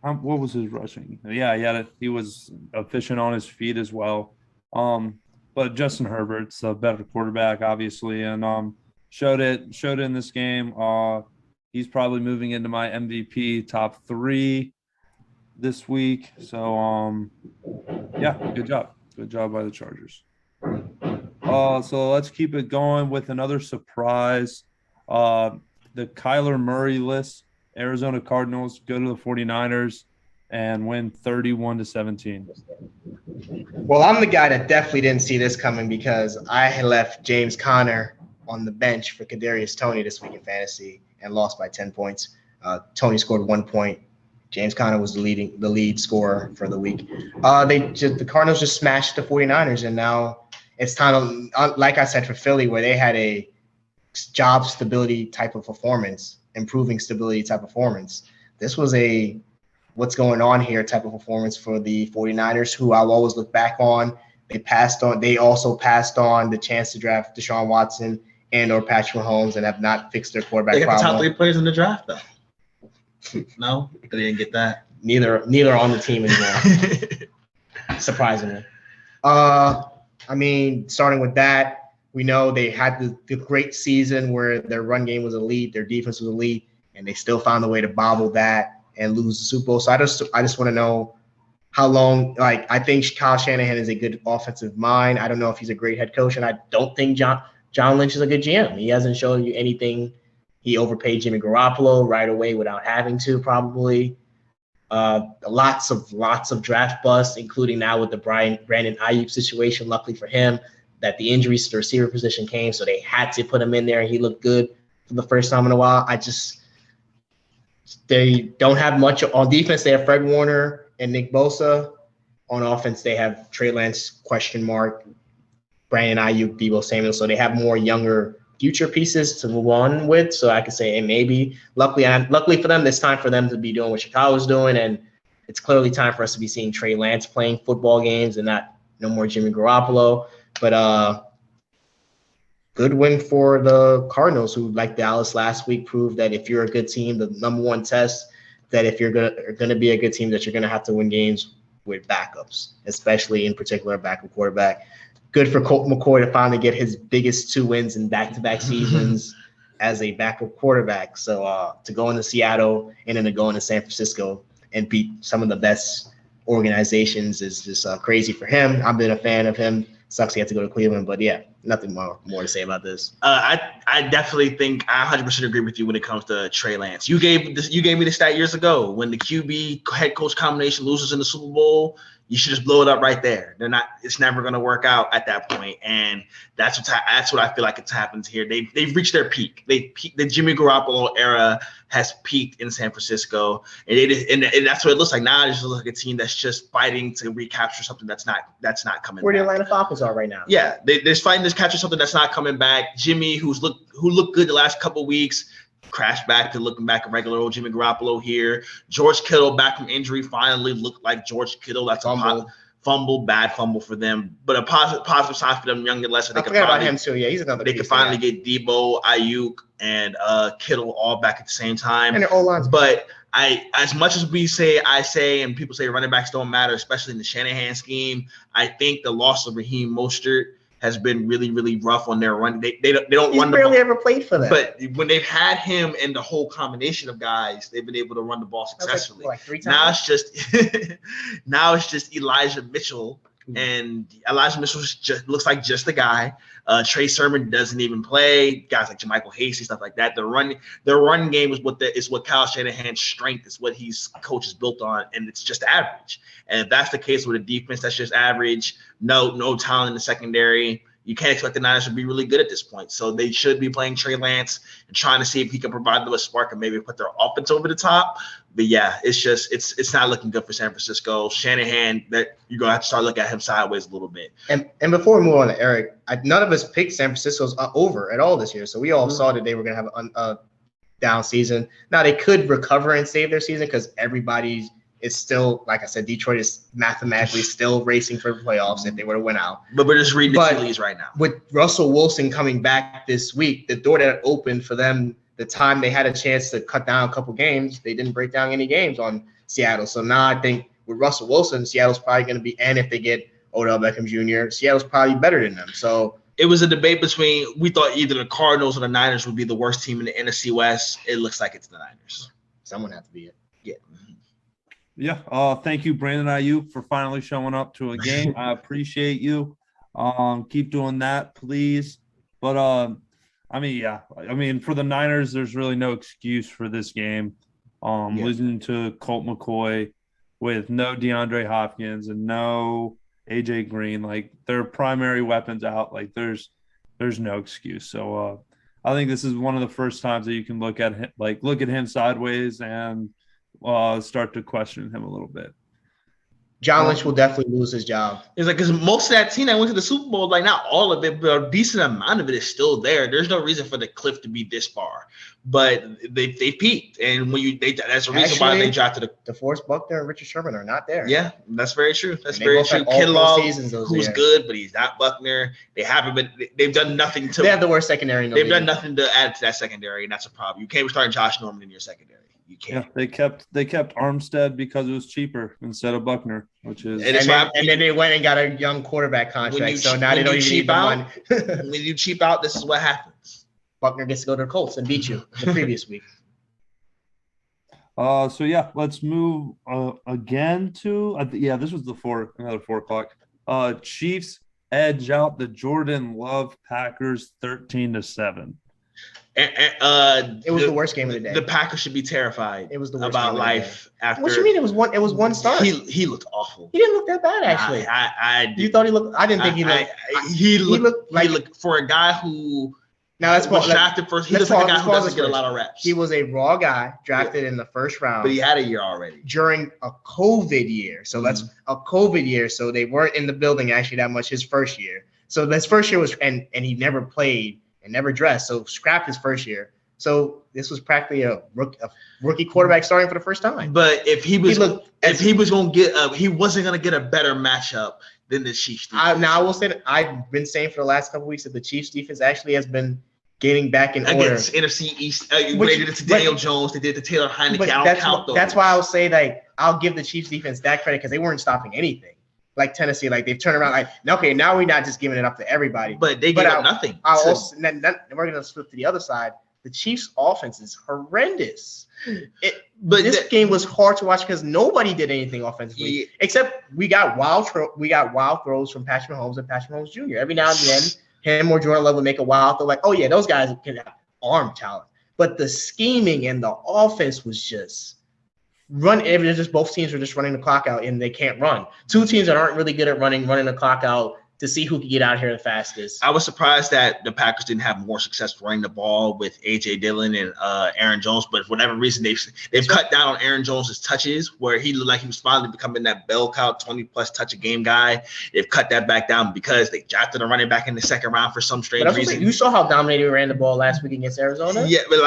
what was his rushing? Yeah, he was efficient on his feet as well. But Justin Herbert's a better quarterback, obviously, and showed it in this game. He's probably moving into my MVP top 3 this week. So yeah, good job by the Chargers. So let's keep it going with another surprise. The Kyler Murray list. Arizona Cardinals go to the 49ers and win 31-17. Well, I'm the guy that definitely didn't see this coming because I had left James Conner on the bench for Kadarius Toney this week in fantasy and lost by 10 points. Toney scored 1 point. James Conner was the lead scorer for the week. The Cardinals just smashed the 49ers, and now it's time to, like I said, for Philly, where they had a job stability type of performance, improving stability type of performance. This was a what's going on here type of performance for the 49ers, who I'll always look back on. They also passed on the chance to draft Deshaun Watson and or Patrick Mahomes and have not fixed their quarterback problem. They got the top 3 players in the draft, though. No, they didn't get that. Neither are on the team anymore. Surprisingly. I mean, starting with that, we know they had the great season where their run game was elite, their defense was elite, and they still found a way to bobble that and lose the Super Bowl. So I just want to know how long. Like, I think Kyle Shanahan is a good offensive mind. I don't know if he's a great head coach, and I don't think John Lynch is a good GM. He hasn't shown you anything. He overpaid Jimmy Garoppolo right away without having to, probably. Lots of draft busts, including now with the Brandon Ayuk situation. Luckily for him, that the injuries to the receiver position came, so they had to put him in there, and he looked good for the first time in a while. They don't have much on defense. They have Fred Warner and Nick Bosa. On offense, they have Trey Lance, question mark, Brandon Ayuk, Deebo Samuel. So they have more younger future pieces to move on with. So I could say, and maybe luckily for them, it's time for them to be doing what Chicago's doing, and it's clearly time for us to be seeing Trey Lance playing football games and no more Jimmy Garoppolo. But good win for the Cardinals, who, like Dallas last week, proved that if you're a good team, the number one test, that if you're gonna be a good team, that you're gonna have to win games with backups, especially in particular a backup quarterback. Good for Colt McCoy to finally get his biggest 2 wins in back-to-back seasons as a backup quarterback. So to go into Seattle and then to go into San Francisco and beat some of the best organizations is just crazy for him. I've been a fan of him. Sucks he had to go to Cleveland, but yeah, nothing more to say about this. I definitely think I 100% agree with you when it comes to Trey Lance. You gave me the stat years ago when the QB head coach combination loses in the Super Bowl. You should just blow it up right there. It's never going to work out at that point, and that's what I feel like it's happened here. They've reached their peak. The Jimmy Garoppolo era has peaked in San Francisco, and that's what it looks like now. It just looks like a team that's just fighting to recapture something that's not coming. Where back. the Atlanta Falcons are right now. Yeah, they're fighting to capture something that's not coming back. Jimmy, who looked good the last couple of weeks, crashed back to looking back at regular old Jimmy Garoppolo here. George Kittle back from injury finally looked like George Kittle. That's a bad fumble for them, but a positive sign for them young and lesser. I forgot about him too. Yeah, he's another. They could finally get Debo, Ayuk, and Kittle all back at the same time. And their O-line's but as much as I say, and people say running backs don't matter, especially in the Shanahan scheme, I think the loss of Raheem Mostert has been really, really rough on their run. They don't He's run the barely ball. ever played for them. But when they've had him and the whole combination of guys, they've been able to run the ball successfully. Like 3 times. Now it's just Elijah Mitchell, and Elijah Mitchell looks like just the guy. Trey Sermon doesn't even play. Guys like Jermichael Hasty, stuff like that. The run game is what Kyle Shanahan's strength is, what his coach is built on, and it's just average. And if that's the case with a defense that's just average, no talent in the secondary, you can't expect the Niners to be really good at this point. So they should be playing Trey Lance and trying to see if he can provide them a spark and maybe put their offense over the top. But yeah, it's not looking good for San Francisco. Shanahan, that you're gonna have to start looking at him sideways a little bit. And before we move on to Eric, none of us picked San Francisco's over at all this year, so we all saw that they were gonna have a down season. Now they could recover and save their season because everybody is still, like I said, Detroit is mathematically still racing for the playoffs if they were to win out. But we're just reading the tea leaves right now. With Russell Wilson coming back this week, the door that opened for them, the time they had a chance to cut down a couple games, they didn't break down any games on Seattle. So now I think with Russell Wilson, Seattle's probably going to be, and if they get Odell Beckham Jr., Seattle's probably better than them. So it was a debate between, we thought either the Cardinals or the Niners would be the worst team in the NFC West. It looks like it's the Niners. Someone has to be it. Yeah. Yeah. Thank you, Brandon Ayuk, for finally showing up to a game. I appreciate you. Keep doing that, please. But for the Niners, there's really no excuse for this game. Losing to Colt McCoy with no DeAndre Hopkins and no AJ Green, like their primary weapons out, like there's no excuse. So I think this is one of the first times that you can look at him sideways and start to question him a little bit. John Lynch will definitely lose his job. It's like, because most of that team that went to the Super Bowl, like not all of it, but a decent amount of it is still there. There's no reason for the cliff to be this far, but they peaked, and that's the reason why they drafted DeForest Buckner and Richard Sherman are not there. Yeah, that's very true. That's very true. Kinlaw, who's good, but he's not Buckner. They haven't been. They've done nothing to. They have the worst secondary. They've done nothing to add to that secondary, and that's a problem. You can't be starting Josh Norman in your secondary. You can't. Yeah, they kept Armstead because it was cheaper instead of Buckner, which is and then they went and got a young quarterback contract. So now they don't even need the money. When you cheap out, this is what happens. Buckner gets to go to the Colts and beat you the previous week. So yeah, let's move again to this was another 4 o'clock. Chiefs edge out the Jordan Love Packers 13-7. It was the worst game of the day. The Packers should be terrified. It was the worst about game life after. What you mean? It was one start. He looked awful. He didn't look that bad actually. You thought he looked? I didn't think he looked. He looked for a guy who. Now that's was drafted first. He looks like a guy who doesn't get a lot of reps. He was a raw guy drafted in the first round, but he had a year already during a COVID year. So that's a COVID year. So they weren't in the building actually that much his first year. So his first year was and he never played and never dressed. So scrapped his first year. So this was practically a rookie quarterback starting for the first time. But if he wasn't going to get a better matchup than the Chiefs defense. Now I will say that I've been saying for the last couple of weeks that the Chiefs defense actually has been getting back in order against NFC East. They did it to Daniel Jones. They did it to Taylor Heineke. I don't count those. That's why I'll say like I'll give the Chiefs defense that credit because they weren't stopping anything. Like Tennessee, like they've turned around. Like okay, now we're not just giving it up to everybody. But they gave up nothing. We're going to flip to the other side. The Chiefs' offense is horrendous. This game was hard to watch because nobody did anything offensively except we got wild throws from Patrick Mahomes and Patrick Mahomes Jr. Every now and then, him or Jordan Love would make a wild throw. Like, oh yeah, those guys can have arm talent. But the scheming and the offense was just both teams were just running the clock out and they can't run. Two teams that aren't really good at running the clock out to see who can get out here the fastest. I was surprised that the Packers didn't have more success running the ball with A.J. Dillon and Aaron Jones, but for whatever reason, they've cut down on Aaron Jones' touches where he looked like he was finally becoming that bell cow 20-plus touch a game guy. They've cut that back down because they drafted a running back in the second round for some strange reason. You saw how dominated we ran the ball last week against Arizona? Yeah, but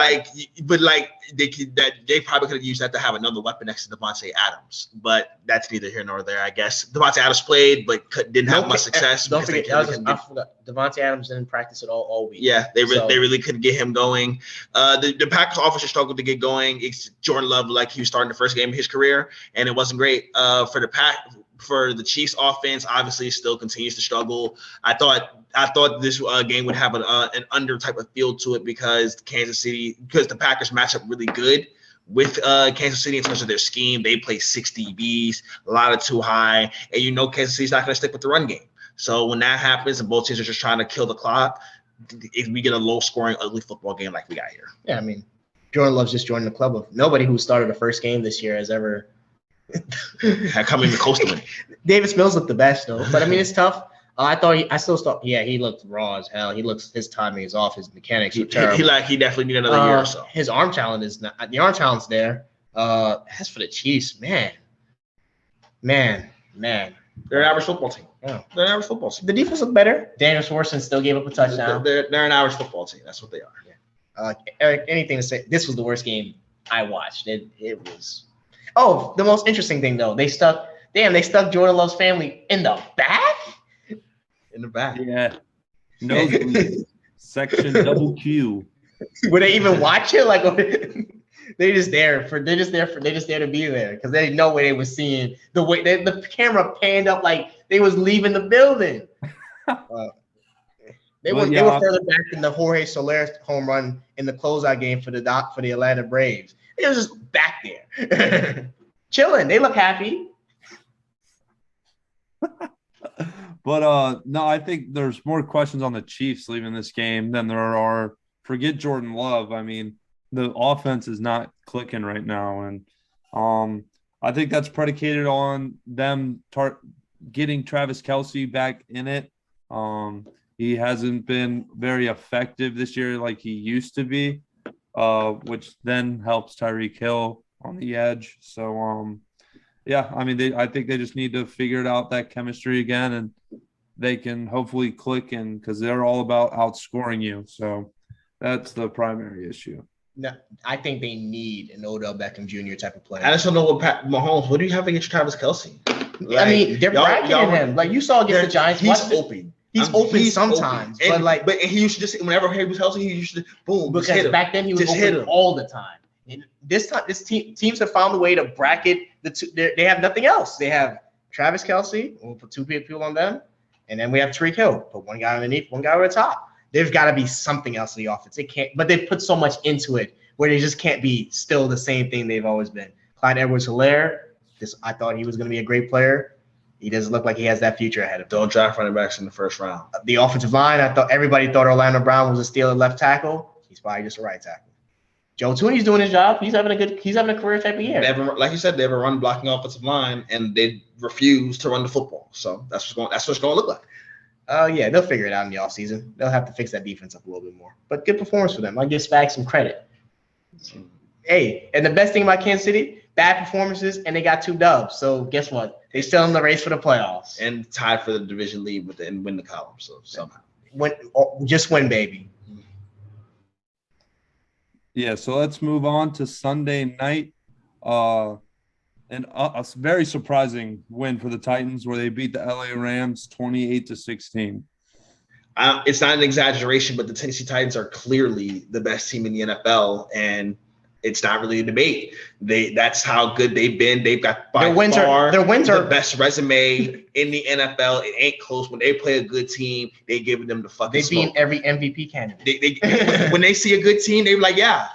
they probably could have used that to have another weapon next to Devontae Adams, but that's neither here nor there, I guess. Devontae Adams played, but didn't have much success. Don't forget, I forgot. Devontae Adams didn't practice at all week. Yeah, they really couldn't get him going. The Packers offense struggled to get going. It's Jordan Love, like he was starting the first game of his career, and it wasn't great. For the Chiefs offense, obviously still continues to struggle. I thought this game would have an under type of feel to it because the Packers match up really good with Kansas City in terms of their scheme. They play 6 DBs, a lot of too high, and Kansas City's not going to stick with the run game. So when that happens and both teams are just trying to kill the clock, we get a low-scoring, ugly football game like we got here. Yeah, I mean, Jordan Love's just joining the club of nobody who started the first game this year has ever come in close to it. Davis Mills looked the best though, but I mean it's tough. I still thought he looked raw as hell. His timing is off. His mechanics are terrible. He definitely need another year or so. His arm talent is not. The arm talent's there. As for the Chiefs, man. They're an average football team. Yeah. They're an average football team. The defense looked better. Daniel Swartzen still gave up a touchdown. They're an average football team. That's what they are. Yeah. Eric, anything to say? This was the worst game I watched. It was. Oh, the most interesting thing though, they stuck Jordan Love's family in the back. In the back. Yeah. No. Section double Q. Would they even watch it? Like they just there to be there because they know what they were seeing. The way the camera panned up like they was leaving the building. They were further back than the Jorge Soler home run in the closeout game for the Atlanta Braves. They was just back there, chilling. They look happy. But no, I think there's more questions on the Chiefs leaving this game than there are. Forget Jordan Love. I mean, the offense is not clicking right now, and I think that's predicated on them getting Travis Kelce back in it. He hasn't been very effective this year like he used to be, which then helps Tyreek Hill on the edge. So, yeah, I mean, I think they just need to figure it out, that chemistry again, and they can hopefully click in because they're all about outscoring you. So that's the primary issue. No, I think they need an Odell Beckham Jr. type of player. I just don't know Mahomes. What do you have against Travis Kelce? I mean, they're bracketing him. Like you saw against the Giants. He's open. He's open sometimes, open. but he used to just whenever he was healthy, he used to boom. Because back then he was open all the time. And this time, teams have found a way to bracket the two. They have nothing else. They have Travis Kelce. We'll put 2 people on them, and then we have Tyreek Hill. Put one guy underneath, one guy over the top. There's got to be something else in the offense. They can't, but they put so much into it where they just can't be still the same thing they've always been. Clyde Edwards-Helaire, I thought he was going to be a great player. He doesn't look like he has that future ahead of him. Don't draft running backs in the first round. The offensive line, everybody thought Orlando Brown was a steal at left tackle. He's probably just a right tackle. Joe Tooney's doing his job. He's having a career type of year. Like you said, they have a run blocking offensive line, and they refuse to run the football. So that's what it's going to look like. Yeah, they'll figure it out in the offseason. They'll have to fix that defense up a little bit more. But good performance for them. I give Spags some credit. Hey, and the best thing about Kansas City, bad performances, and they got 2 dubs. So guess what? They still in the race for the playoffs. And tied for the division lead and win the column. So somehow. Just win, baby. Yeah, so let's move on to Sunday night. And a very surprising win for the Titans where they beat the LA Rams 28-16. It's not an exaggeration, but the Tennessee Titans are clearly the best team in the NFL, and it's not really a debate. That's how good they've been. They've got by far the best resume in the NFL. It ain't close. When they play a good team, they give them the fucking smoke. They beat every MVP candidate. When they see a good team, they're like, yeah,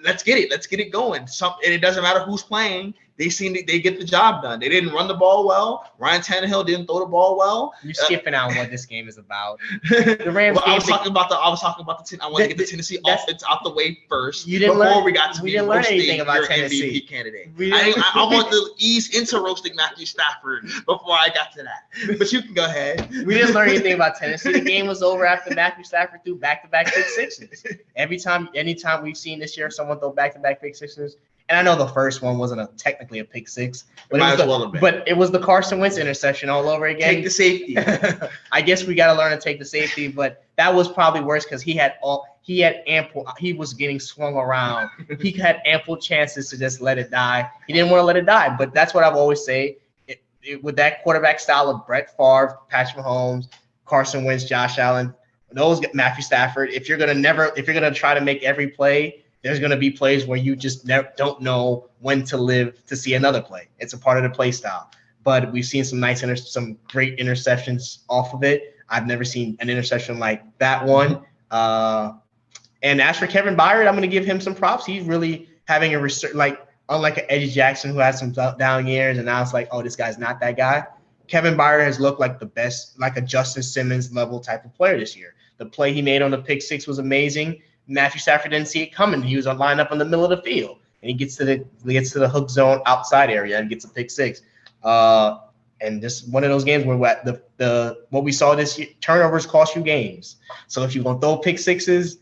let's get it. Let's get it going. And it doesn't matter who's playing. They get the job done. They didn't run the ball well. Ryan Tannehill didn't throw the ball well. You're skipping out on what this game is about. The Rams. I was talking about the. I want to get the Tennessee offense out the way first. We didn't learn anything about Tennessee. MVP candidate. I want to ease into roasting Matthew Stafford before I got to that. But you can go ahead. We didn't learn anything about Tennessee. The game was over after Matthew Stafford threw back-to-back pick sixes. Anytime we've seen this year someone throw back-to-back pick sixes. And I know the first one wasn't technically a pick six, but it was the Carson Wentz interception all over again. Take the safety. I guess we got to learn to take the safety, but that was probably worse because he was getting swung around. He had ample chances to just let it die. He didn't want to let it die, but that's what I've always say. With that quarterback style of Brett Favre, Patrick Mahomes, Carson Wentz, Josh Allen, Matthew Stafford, if you're gonna try to make every play, there's going to be plays where you just don't know when to live to see another play. It's a part of the play style. But we've seen some some great interceptions off of it. I've never seen an interception like that one. And as for Kevin Byrd, I'm going to give him some props. He's really having unlike an Eddie Jackson who had some down years, and now it's like, oh, this guy's not that guy. Kevin Byrd has looked like the best, like a Justin Simmons level type of player this year. The play he made on the pick six was amazing. Matthew Stafford didn't see it coming. He was lined up in the middle of the field, and he gets to the hook zone outside area and gets a pick six. And just one of those games where what we saw this year, turnovers cost you games. So if you're gonna throw pick sixes,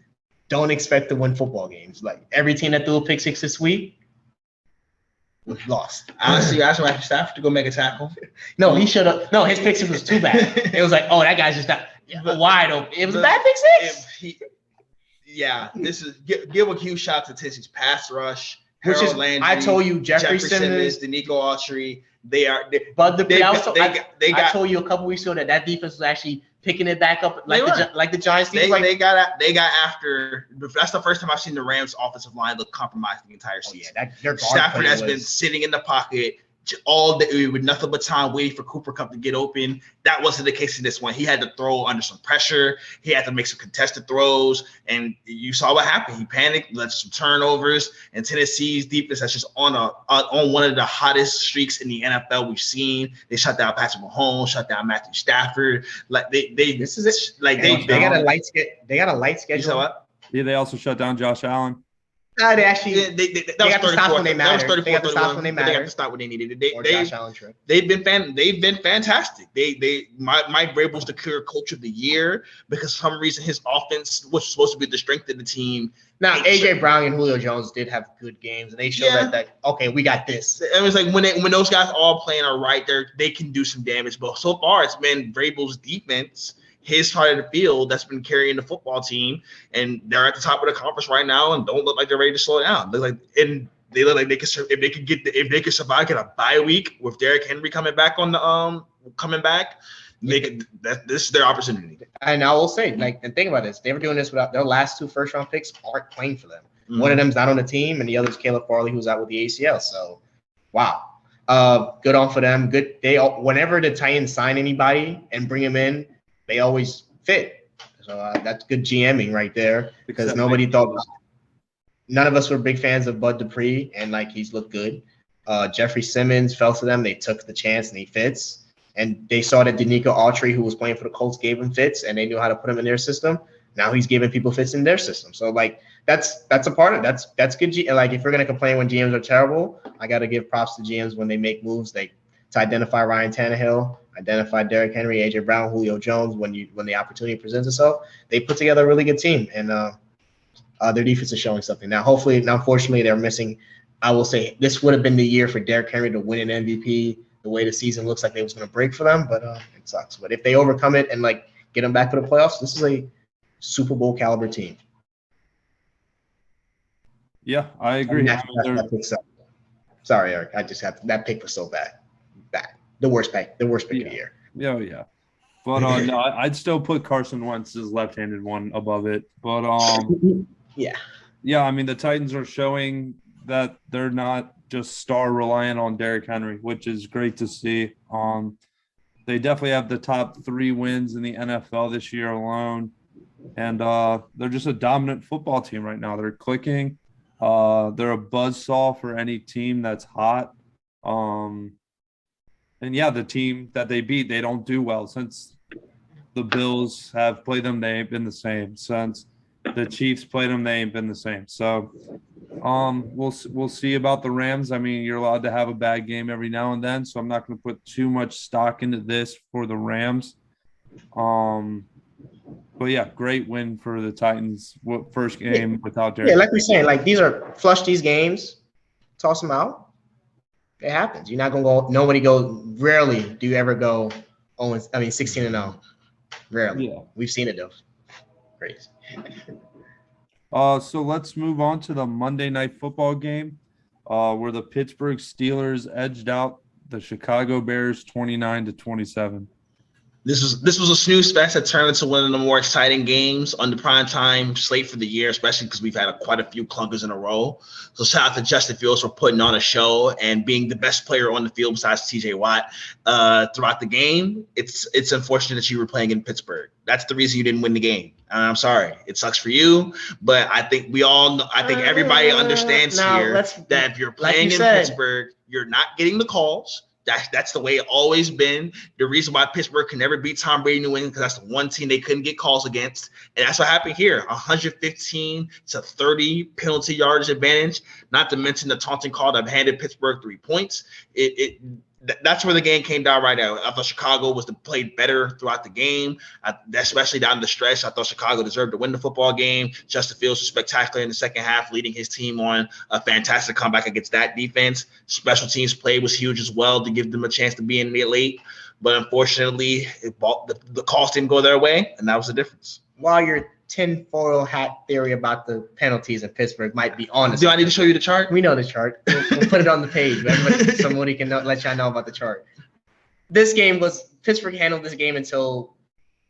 don't expect to win football games. Like every team that threw a pick six this week was lost. Honestly, I asked Matthew Stafford to go make a tackle. No, he should have. No, his pick six was too bad. It was like, oh, that guy's just not wide open. It was a bad pick six. Yeah, this is give a huge shout to Tennessee's pass rush. Which is, Landry, I told you, Jeffrey Simmons, Danico Autry, I told you a couple weeks ago that defense was actually picking it back up like the Giants. They got after. That's the first time I've seen the Rams' offensive line look compromised the entire season. Stafford has been sitting in the pocket all day with nothing but time waiting for Cooper Kupp to get open. That wasn't the case in this one. He had to throw under some pressure. He had to make some contested throws, and you saw what happened. He panicked, led some turnovers, and Tennessee's defense that's just on one of the hottest streaks in the NFL we've seen. They shut down Patrick Mahomes, shut down Matthew Stafford. Like they got a light schedule. They got a light schedule. You saw what? Yeah, they also shut down Josh Allen. No, they actually they got to stop when they matter. They got to stop when they matter. They got to stop when they needed it. They've been fantastic. Mike Vrabel's the clear coach of the year because for some reason his offense was supposed to be the strength of the team. Now AJ Brown and Julio Jones did have good games, and they showed that okay, we got this. It was like when those guys all playing are right there, they can do some damage. But so far, it's been Vrabel's defense, his side of the field, that's been carrying the football team, and they're at the top of the conference right now and don't look like they're ready to slow down. They look like they could survive, get a bye week with Derrick Henry coming back this is their opportunity. And I will say, and think about this, they were doing this without their last two first-round picks aren't playing for them. Mm-hmm. One of them's not on the team, and the other's Caleb Farley, who's out with the ACL. So, wow. Good on for them. Good. Whenever the Titans sign anybody and bring him in, they always fit. So that's good GMing right there because none of us were big fans of Bud Dupree, and he's looked good. Jeffrey Simmons fell to them. They took the chance and he fits. And they saw that Danico Autry, who was playing for the Colts, gave him fits, and they knew how to put him in their system. Now he's giving people fits in their system. So that's a part of it. That's good. If we're gonna complain when GMs are terrible, I got to give props to GMs when they make moves. To identify Ryan Tannehill, identify Derrick Henry, AJ Brown, Julio Jones. When the opportunity presents itself, they put together a really good team, and their defense is showing something. Now, unfortunately, they're missing. I will say this would have been the year for Derrick Henry to win an MVP. The way the season looks like it was going to break for them, but it sucks. But if they overcome it and get them back to the playoffs, this is a Super Bowl caliber team. Yeah, I agree. That pick sucked. Sorry, Eric. That pick was so bad. Bad. The worst pick of the year. Yeah. But no, I'd still put Carson Wentz's left-handed one above it. But yeah, I mean the Titans are showing that they're not just star reliant on Derrick Henry, which is great to see. They definitely have the top 3 wins in the NFL this year alone, and they're just a dominant football team right now. They're clicking. They're a buzzsaw for any team that's hot. And yeah, the team that they beat, they don't do well. Since the Bills have played them, they ain't been the same. Since the Chiefs played them, they ain't been the same. So we'll see about the Rams. I mean, you're allowed to have a bad game every now and then, so I'm not going to put too much stock into this for the Rams. But yeah, great win for the Titans. First game without Derrick. Yeah, like we're saying, like these games, toss them out. It happens. You're not gonna go. Rarely do you ever go 16-0. Rarely. Yeah. We've seen it though. Crazy. So let's move on to the Monday Night Football game, where the Pittsburgh Steelers edged out the Chicago Bears 29-27. This was a snooze fest that turned into one of the more exciting games on the primetime slate for the year, especially because we've had quite a few clunkers in a row. So shout out to Justin Fields for putting on a show and being the best player on the field besides TJ Watt throughout the game. It's unfortunate that you were playing in Pittsburgh. That's the reason you didn't win the game. I'm sorry. It sucks for you, but I think everybody understands that if you're playing in Pittsburgh, you're not getting the calls. That's the way it always been. The reason why Pittsburgh can never beat Tom Brady in New England, because that's the one team they couldn't get calls against. And that's what happened here. 115-30 penalty yardage advantage, not to mention the taunting call that handed Pittsburgh 3 points. That's where the game came down right now. I thought Chicago played better throughout the game, especially down the stretch. I thought Chicago deserved to win the football game. Justin Fields was spectacular in the second half, leading his team on a fantastic comeback against that defense. Special teams play was huge as well to give them a chance to be in there late. But unfortunately, the calls didn't go their way, and that was the difference. While your tinfoil hat theory about the penalties in Pittsburgh might be honest. Do I need to show you the chart? We know the chart. We'll put it on the page. Somebody can let y'all know about the chart. Pittsburgh handled this game until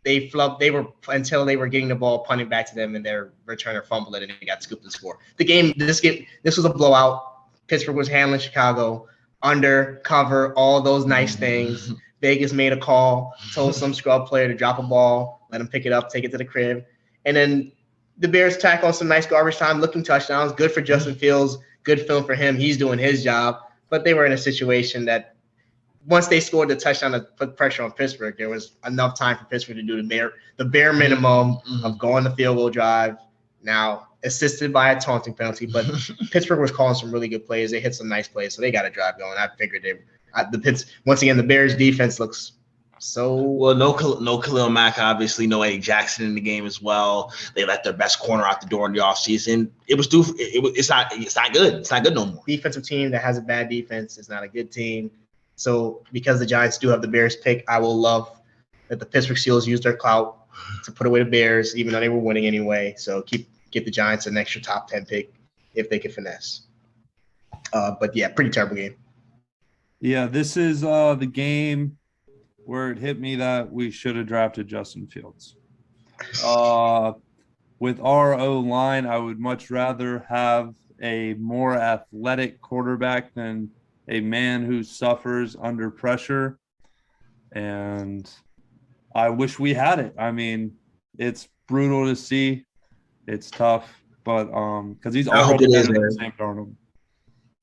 they were getting the ball punted back to them and their returner fumbled it and they got scooped and score. This was a blowout. Pittsburgh was handling Chicago under cover, all those nice things. Vegas made a call, told some scrub player to drop a ball, let him pick it up, take it to the crib. And then the Bears tack on some nice garbage time, looking touchdowns. Good for Justin Fields. Good film for him. He's doing his job. But they were in a situation that once they scored the touchdown to put pressure on Pittsburgh, there was enough time for Pittsburgh to do the bare minimum of going the field goal drive. Now, assisted by a taunting penalty, but Pittsburgh was calling some really good plays. They hit some nice plays, so they got a drive going. I figured once again, the Bears defense looks so well. No Khalil Mack, obviously. No Eddie Jackson in the game as well. They let their best corner out the door in the offseason. It's not good. It's not good no more. Defensive team that has a bad defense is not a good team. So because the Giants do have the Bears pick, I will love that the Pittsburgh Steelers used their clout to put away the Bears, even though they were winning anyway. So get the Giants an extra top 10 pick if they can finesse. But yeah, pretty terrible game. Yeah, this is the game where it hit me that we should have drafted Justin Fields. With our O-line, I would much rather have a more athletic quarterback than a man who suffers under pressure. And I wish we had it. I mean, it's brutal to see. It's tough, but because he's already better than Sam Darnold.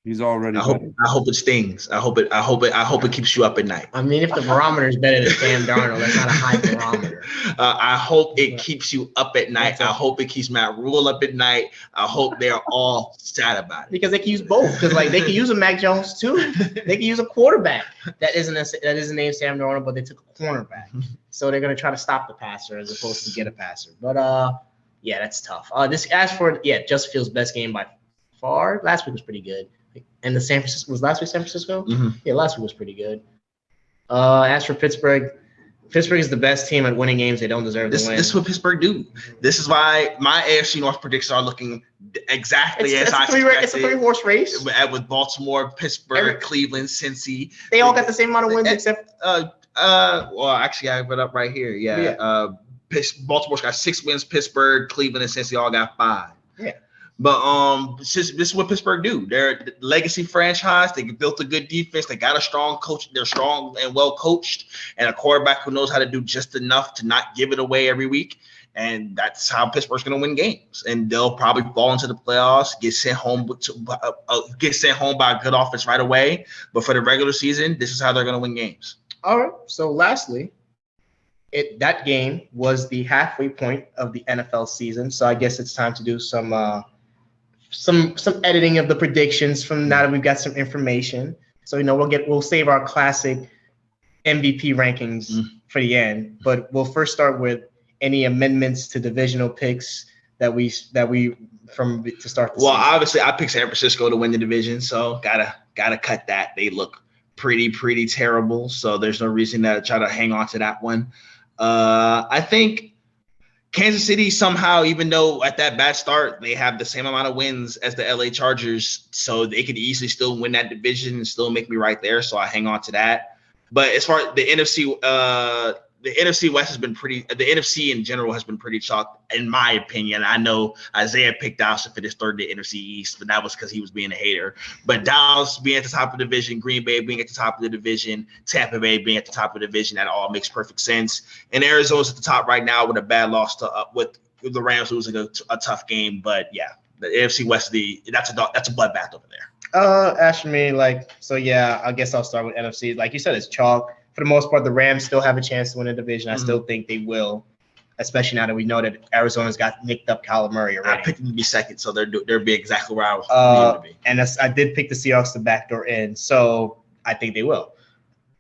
He's already. I hope it stings. I hope it keeps you up at night. I mean, if the barometer is better than Sam Darnold, that's not a high barometer. I hope it keeps you up at night. I hope it keeps Matt Rule up at night. I hope they're all sad about it. Because they can use both. Because they can use a Mac Jones too. They can use a quarterback that isn't named Sam Darnold, but they took a cornerback. So they're gonna try to stop the passer as opposed to get a passer. But yeah, that's tough. Justin Fields' best game by far. Last week was pretty good. And was last week San Francisco? Mm-hmm. Yeah, last week was pretty good. As for Pittsburgh, Pittsburgh is the best team at winning games they don't deserve to win. This is what Pittsburgh do. This is why my AFC North predictions are looking exactly as I expected. It's a three-horse race. With Baltimore, Pittsburgh, Cleveland, Cincy. They all got the same amount of wins except well, actually I have it up right here. Yeah. Baltimore's got 6 wins, Pittsburgh, Cleveland, and Cincy all got 5. Yeah. But this is what Pittsburgh do. They're a legacy franchise. They built a good defense. They got a strong coach. They're strong and well coached, and a quarterback who knows how to do just enough to not give it away every week. And that's how Pittsburgh's going to win games. And they'll probably fall into the playoffs, get sent home by a good offense right away. But for the regular season, this is how they're going to win games. All right. So lastly, that game was the halfway point of the NFL season. So I guess it's time to do some editing of the predictions from now that we've got some information. So we'll save our classic MVP rankings for the end, but we'll first start with any amendments to divisional picks that we from to start the season. Obviously I picked San Francisco to win the division, so gotta cut that. They look pretty terrible, so there's no reason to try to hang on to that one. I think Kansas City somehow, even though at that bad start, they have the same amount of wins as the LA Chargers, so they could easily still win that division and still make me right there. So I hang on to that. But as far as the NFC West has been the NFC in general has been pretty chalked, in my opinion. I know Isaiah picked Dallas to finish third in the NFC East, but that was because he was being a hater. But Dallas being at the top of the division, Green Bay being at the top of the division, Tampa Bay being at the top of the division, that all makes perfect sense. And Arizona's at the top right now with a bad loss with the Rams losing a tough game. But yeah, the NFC West, that's a bloodbath over there. As for me, I guess I'll start with NFC. Like you said, it's chalk. For the most part, the Rams still have a chance to win a division. I still think they will, especially now that we know that Arizona's got nicked up Kyler Murray already. I picked them to be second, so they'll be exactly where I was to be. And I did pick the Seahawks to backdoor in, so I think they will.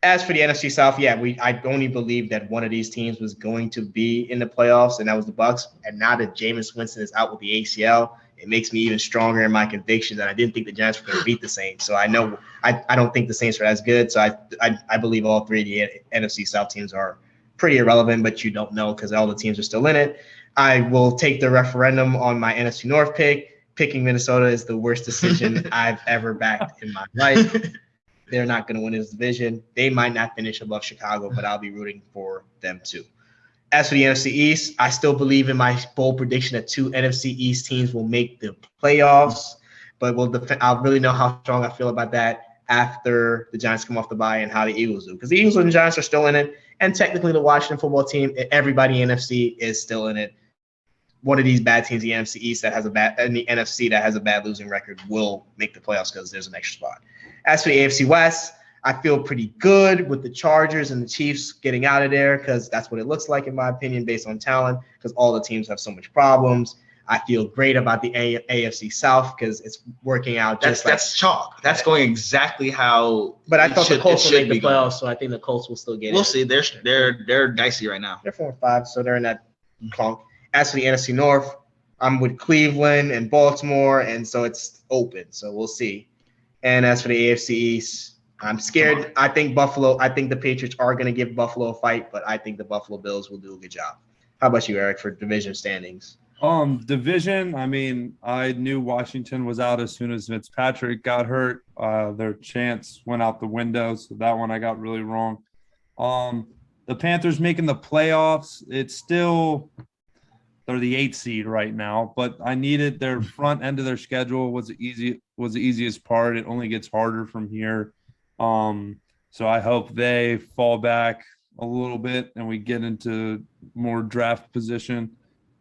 As for the NFC South, I only believe that one of these teams was going to be in the playoffs, and that was the Bucs. And now that Jameis Winston is out with the ACL, it makes me even stronger in my conviction that I didn't think the Giants were going to beat the Saints. So I know I don't think the Saints are as good. So I believe all three of the NFC South teams are pretty irrelevant, but you don't know because all the teams are still in it. I will take the referendum on my NFC North pick. Picking Minnesota is the worst decision I've ever backed in my life. They're not going to win this division. They might not finish above Chicago, but I'll be rooting for them too. As for the NFC East, I still believe in my bold prediction that 2 NFC East teams will make the playoffs, but I'll really know how strong I feel about that after the Giants come off the bye and how the Eagles do. Because the Eagles and the Giants are still in it, and technically the Washington football team, everybody in NFC is still in it. One of these bad teams, the NFC East and the NFC that has a bad losing record, will make the playoffs because there's an extra spot. As for the AFC West, I feel pretty good with the Chargers and the Chiefs getting out of there because that's what it looks like, in my opinion, based on talent, because all the teams have so much problems. I feel great about the AFC South because it's working out that's chalk. That's going exactly how. But I thought the Colts would make the playoffs, so I think the Colts will still get it. We'll see. They're dicey right now. They're 4-5, so they're in that clunk. As for the NFC North, I'm with Cleveland and Baltimore, and so it's open. So we'll see. And as for the AFC East, I'm scared. I think the Patriots are going to give Buffalo a fight, but I think the Buffalo Bills will do a good job. How about you, Eric, for division standings? Division, I mean, I knew Washington was out as soon as Fitzpatrick got hurt. Their chance went out the window, so that one I got really wrong. The Panthers making the playoffs, they're the 8th seed right now, but I needed their front end of their schedule was the easiest part. It only gets harder from here. So I hope they fall back a little bit and we get into more draft position.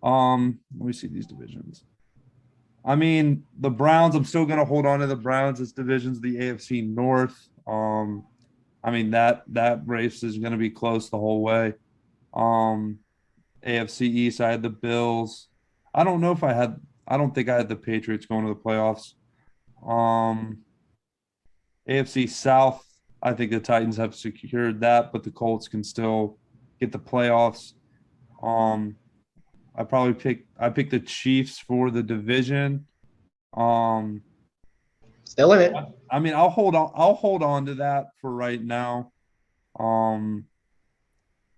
Let me see these divisions. I mean, the Browns, I'm still going to hold on to the Browns as divisions, the AFC North. I mean, that race is going to be close the whole way. AFC East, I had the Bills. I don't think I had the Patriots going to the playoffs. AFC South, I think the Titans have secured that, but the Colts can still get the playoffs. I picked the Chiefs for the division. Still in it. I mean, I'll hold on to that for right now.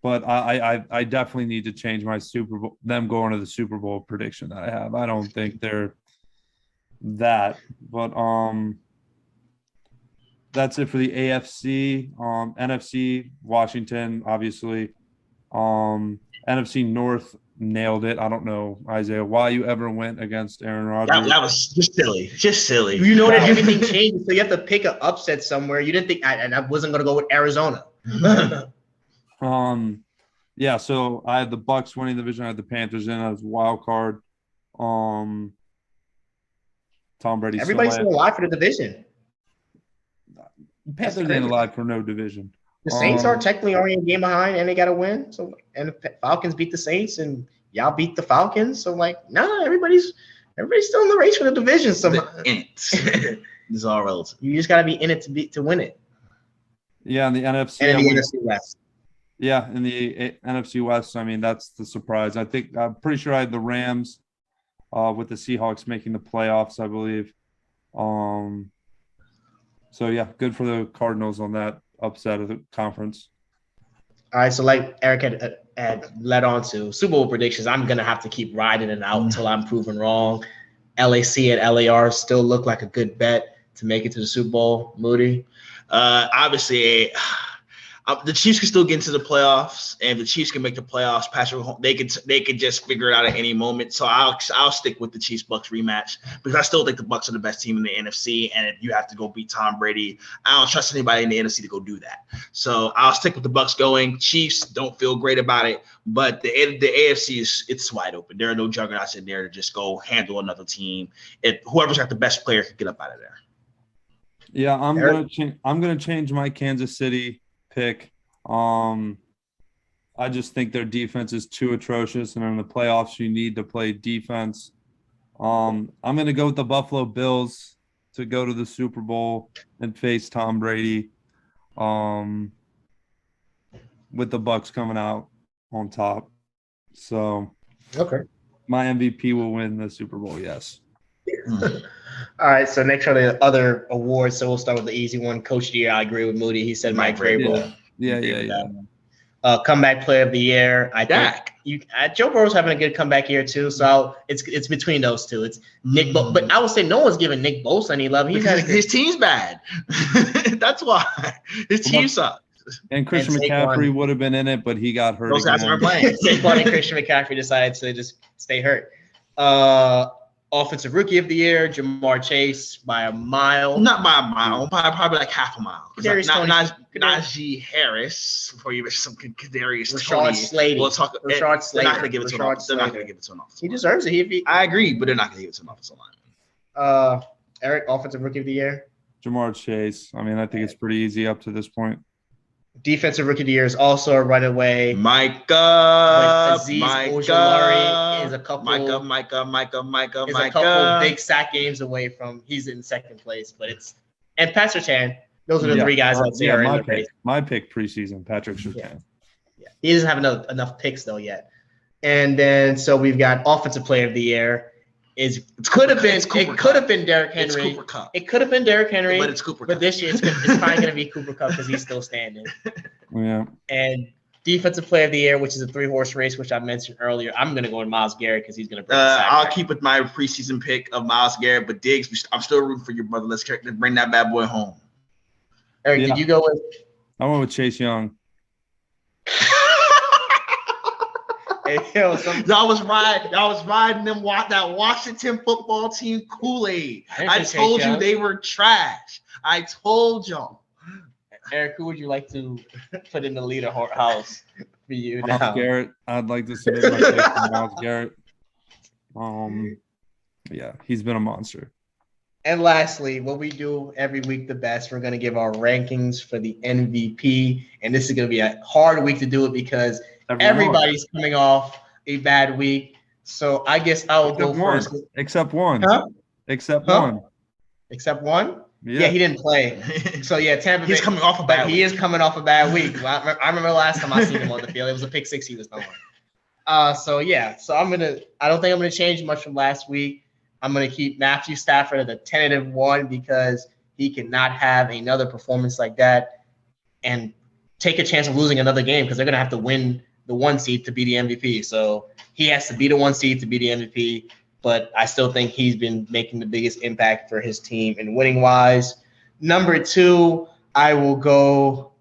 But I definitely need to change my Super Bowl, them going to the Super Bowl prediction that I have. I don't think they're that, but that's it for the AFC. NFC, Washington, obviously. NFC North nailed it. I don't know, Isaiah, why you ever went against Aaron Rodgers. That was just silly. Just silly. You know that everything changed, so you have to pick an upset somewhere. You didn't think, and I wasn't going to go with Arizona. Yeah, so I had the Bucks winning the division. I had the Panthers in as a wild card. Tom Brady. Everybody's still alive for the division. Panthers ain't alive for no division. The Saints are technically already a game behind, and they got to win. So, and the Falcons beat the Saints, and y'all beat the Falcons. So, like, no, everybody's still in the race for the division. So, in it. It's all relative. You just got to be in it to win it. Yeah, in the NFC. And in the NFC West. Yeah, in the NFC West, I mean, that's the surprise. I'm pretty sure I had the Rams with the Seahawks making the playoffs, I believe. So, yeah, good for the Cardinals on that upset of the conference. All right, so like Eric had led on to Super Bowl predictions, I'm going to have to keep riding it out until I'm proven wrong. LAC and LAR still look like a good bet to make it to the Super Bowl. Moody? Obviously, the Chiefs can still get into the playoffs, and if the Chiefs can make the playoffs, Patrick, they could just figure it out at any moment. So I'll stick with the Chiefs Bucks rematch because I still think the Bucks are the best team in the NFC. And if you have to go beat Tom Brady, I don't trust anybody in the NFC to go do that. So I'll stick with the Bucks going. Chiefs don't feel great about it, but the AFC it's wide open. There are no juggernauts in there to just go handle another team. Whoever's got the best player can get up out of there. Yeah, I'm gonna change my Kansas City pick. I just think their defense is too atrocious, and in the playoffs you need to play defense. I'm going to go with the Buffalo Bills to go to the Super Bowl and face Tom Brady, with the Bucks coming out on top. So, okay, my MVP will win the Super Bowl. Yes. All right, so next are the other awards. So we'll start with the easy one. Coach of the Year, I agree with Moody. He said Mike Vrabel. Yeah. Comeback Player of the Year, I think Joe Burrow's having a good comeback year too. So it's between those two. It's Nick, but I would say no one's giving Nick Bosa any love. His team's bad. That's why his team sucks. And Christian McCaffrey would have been in it, but he got hurt. Those guys aren't playing. Saquon and Christian McCaffrey decided to just stay hurt. Offensive Rookie of the Year, Jamar Chase by a mile. Not by a mile, probably like half a mile. Najee Harris, before you mention some Kadarius Rashad Slady. We'll talk. Rashad Slady. They're not going to give it to him. They're not going to give it to him. He deserves it. I agree, but they're not going to give it to him offensive line. Eric, Offensive Rookie of the Year. Jamar Chase. I mean, I think it's pretty easy up to this point. Defensive Rookie of the Year is also a runaway. Micah. Azeez Ojulari is a couple. Micah. Is a couple big sack games away from. He's in second place, but and Pat Surtain. Those are the three guys I'd say are in the race. My pick preseason, Patrick Surtain. Yeah, he doesn't have enough picks though yet. And then so we've got Offensive Player of the Year. It could have been Derrick Henry. It's Cooper Kupp. It could have been Derrick Henry, but it's Cooper Kupp. But this year it's probably going to be Cooper Kupp because he's still standing. Yeah. And Defensive Player of the Year, which is a 3-horse race, which I mentioned earlier. I'm going to go with Myles Garrett because he's going to break the sack. I'll keep with my preseason pick of Myles Garrett, but Diggs, I'm still rooting for your brother. Let's bring that bad boy home. Eric, did you go with? I went with Chase Young. Y'all was riding that Washington football team Kool-Aid. I told you they were trash. I told y'all. Eric, who would you like to put in the leader house for you now? Myles Garrett. I'd like to submit my pick for Myles Garrett. Yeah, he's been a monster. And lastly, what we do every week the best, we're going to give our rankings for the MVP. And this is going to be a hard week to do it because everybody's coming off a bad week. So I guess I will go first. Except one. Huh? Except one. Except one? Yeah, he didn't play. So, yeah, Tampa Bay. He's coming off a bad week. He is coming off a bad week. I remember last time I seen him on the field. It was a pick six he was throwing. So I don't think I'm going to change much from last week. I'm going to keep Matthew Stafford at a tentative one because he cannot have another performance like that. And take a chance of losing another game because they're going to have to win the 1 seed to be the MVP. So he has to be the 1 seed to be the MVP. But I still think he's been making the biggest impact for his team in winning wise. Number 2, I will go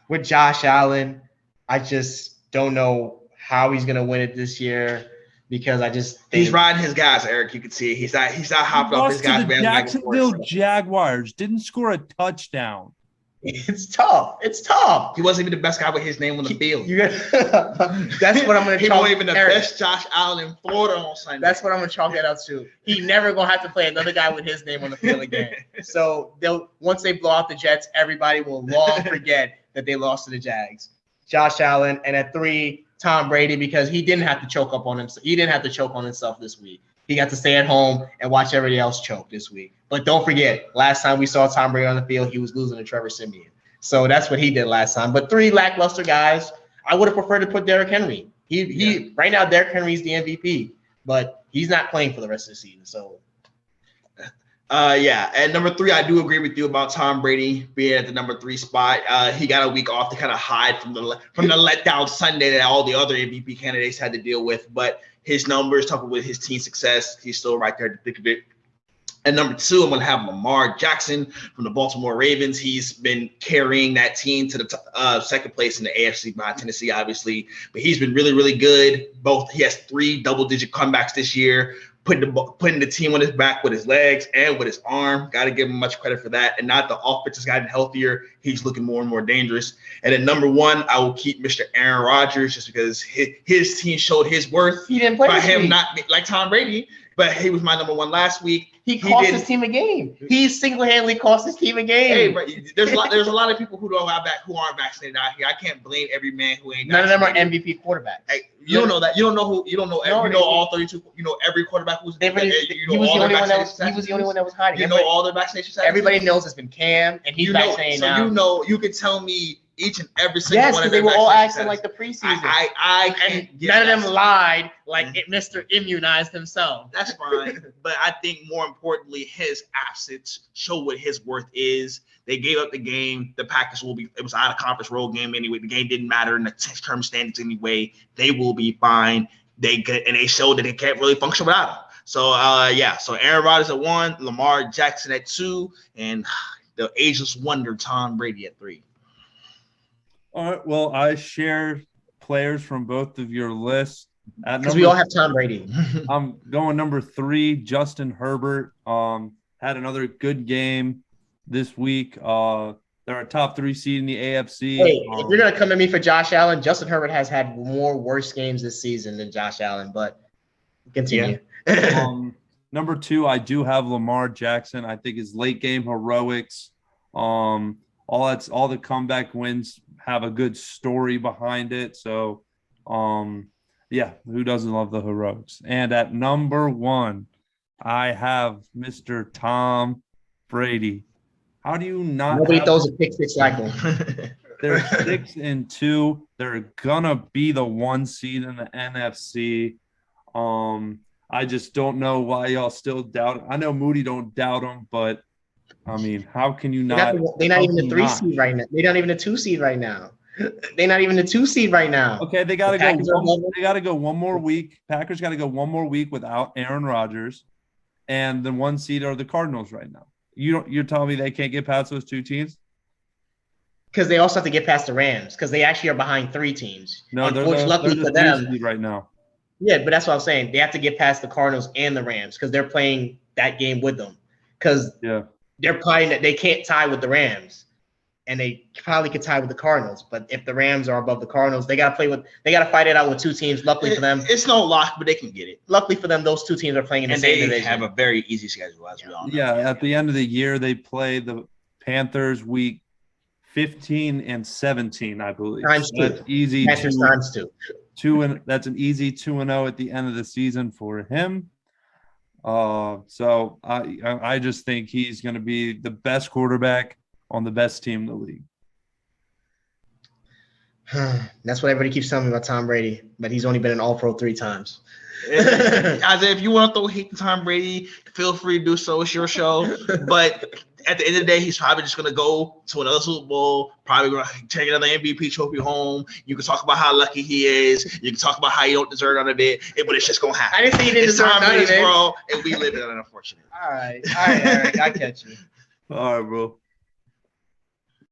with Josh Allen. I just don't know how he's going to win it this year because I just think he's riding his guys, Eric. You can see he's not hopping off his guys. The Jacksonville Jaguars didn't score a touchdown. It's tough. It's tough. He wasn't even the best guy with his name on the field. That's what I'm going to He wasn't even the best Josh Allen in Florida on Sunday. That's what I'm going to chalk that up to. He never going to have to play another guy with his name on the field again. So once they blow out the Jets, everybody will long forget that they lost to the Jags. Josh Allen, and at 3, Tom Brady, because he didn't have to choke up on himself. He didn't have to choke on himself this week. He got to stay at home and watch everybody else choke this week. But don't forget, last time we saw Tom Brady on the field, he was losing to Trevor Siemian. So that's what he did last time. But 3 lackluster guys, I would have preferred to put Derrick Henry. Right now, Derrick Henry's the MVP, but he's not playing for the rest of the season. So, At number 3, I do agree with you about Tom Brady being at the number 3 spot. He got a week off to kind of hide from the letdown Sunday that all the other MVP candidates had to deal with. But his numbers, coupled with his team success, he's still right there at the thick of it. At number 2, I'm going to have Lamar Jackson from the Baltimore Ravens. He's been carrying that team to the second place in the AFC behind Tennessee, obviously. But he's been really, really good. He has 3 double-digit comebacks this year, putting the team on his back with his legs and with his arm. Got to give him much credit for that. And now that the offense has gotten healthier, he's looking more and more dangerous. And at number 1, I will keep Mr. Aaron Rodgers just because his team showed his worth. He didn't play by this him week. Not like Tom Brady, but he was my number 1 last week. He cost his team a game. He single-handedly cost his team a game. Hey, but there's a lot of people who aren't vaccinated out here. I can't blame every man who ain't. None of them are MVP quarterbacks. Hey, you don't know that. You don't know all 32. You know every quarterback who's. He was the only one that was hiding. You know all the vaccination stats. Everybody knows it's been Cam, and he's vaccinated now. You can tell me each and every single one of them. Yes, because they were all acting like the preseason. I can't. None of them lied like Mr. Immunized himself. That's fine, but I think more importantly, his absence show what his worth is. They gave up the game. The Packers it was out of conference road game anyway. The game didn't matter in the term standings anyway. They will be fine. They showed that they can't really function without him. So So Aaron Rodgers at 1, Lamar Jackson at 2, and the ageless wonder Tom Brady at 3. All right. Well, I share players from both of your lists. Because we all have Tom Brady. I'm going number 3, Justin Herbert. Had another good game this week. They're a top 3 seed in the AFC. Hey, if you're going to come at me for Josh Allen, Justin Herbert has had more worse games this season than Josh Allen, but continue. Yeah. Number 2, I do have Lamar Jackson. I think his late game heroics, all the comeback wins have a good story behind it. So, who doesn't love the heroics? And at number 1, I have Mr. Tom Brady. How do you not? Nobody throws a pick six like him. They're 6-2. They're gonna be the 1 seed in the NFC. I just don't know why y'all still doubt. I know Moody don't doubt them, but I mean, how can you not? They're not even the 3 seed right now. They're not even the 2 seed right now. They're not even the 2 seed right now. Okay, they got to go. They got to go one more week. Packers got to go one more week without Aaron Rodgers, and the 1 seed are the Cardinals right now. You're telling me they can't get past those 2 teams? Because they also have to get past the Rams because they actually are behind 3 teams. No, they're luckily the for them right now. Yeah, but that's what I'm saying. They have to get past the Cardinals and the Rams because they're playing that game with them. Because they're playing that they can't tie with the Rams, and they probably could tie with the Cardinals. But if the Rams are above the Cardinals, they got to fight it out with 2 teams. Luckily for them, it's no lock, but they can get it. Luckily for them, those 2 teams are playing in the same division. They have a very easy schedule, as we all know. Yeah, at the end of the year, they play the Panthers week 15 and 17, I believe. Times 2. That's easy. Panthers times 2. That's an easy 2-0 at the end of the season for him. So I just think he's going to be the best quarterback on the best team in the league. That's what everybody keeps telling me about Tom Brady, but he's only been an All-Pro 3 times. Isaiah, if you want to throw hate to Tom Brady, feel free to do so. It's your show. But at the end of the day, he's probably just gonna go to another Super Bowl, probably gonna take another MVP trophy home. You can talk about how lucky he is. You can talk about how you don't deserve none of it, but it's just gonna happen. I didn't say you didn't deserve none of it. World, and we live in an unfortunate. All right. I catch you. All right, bro.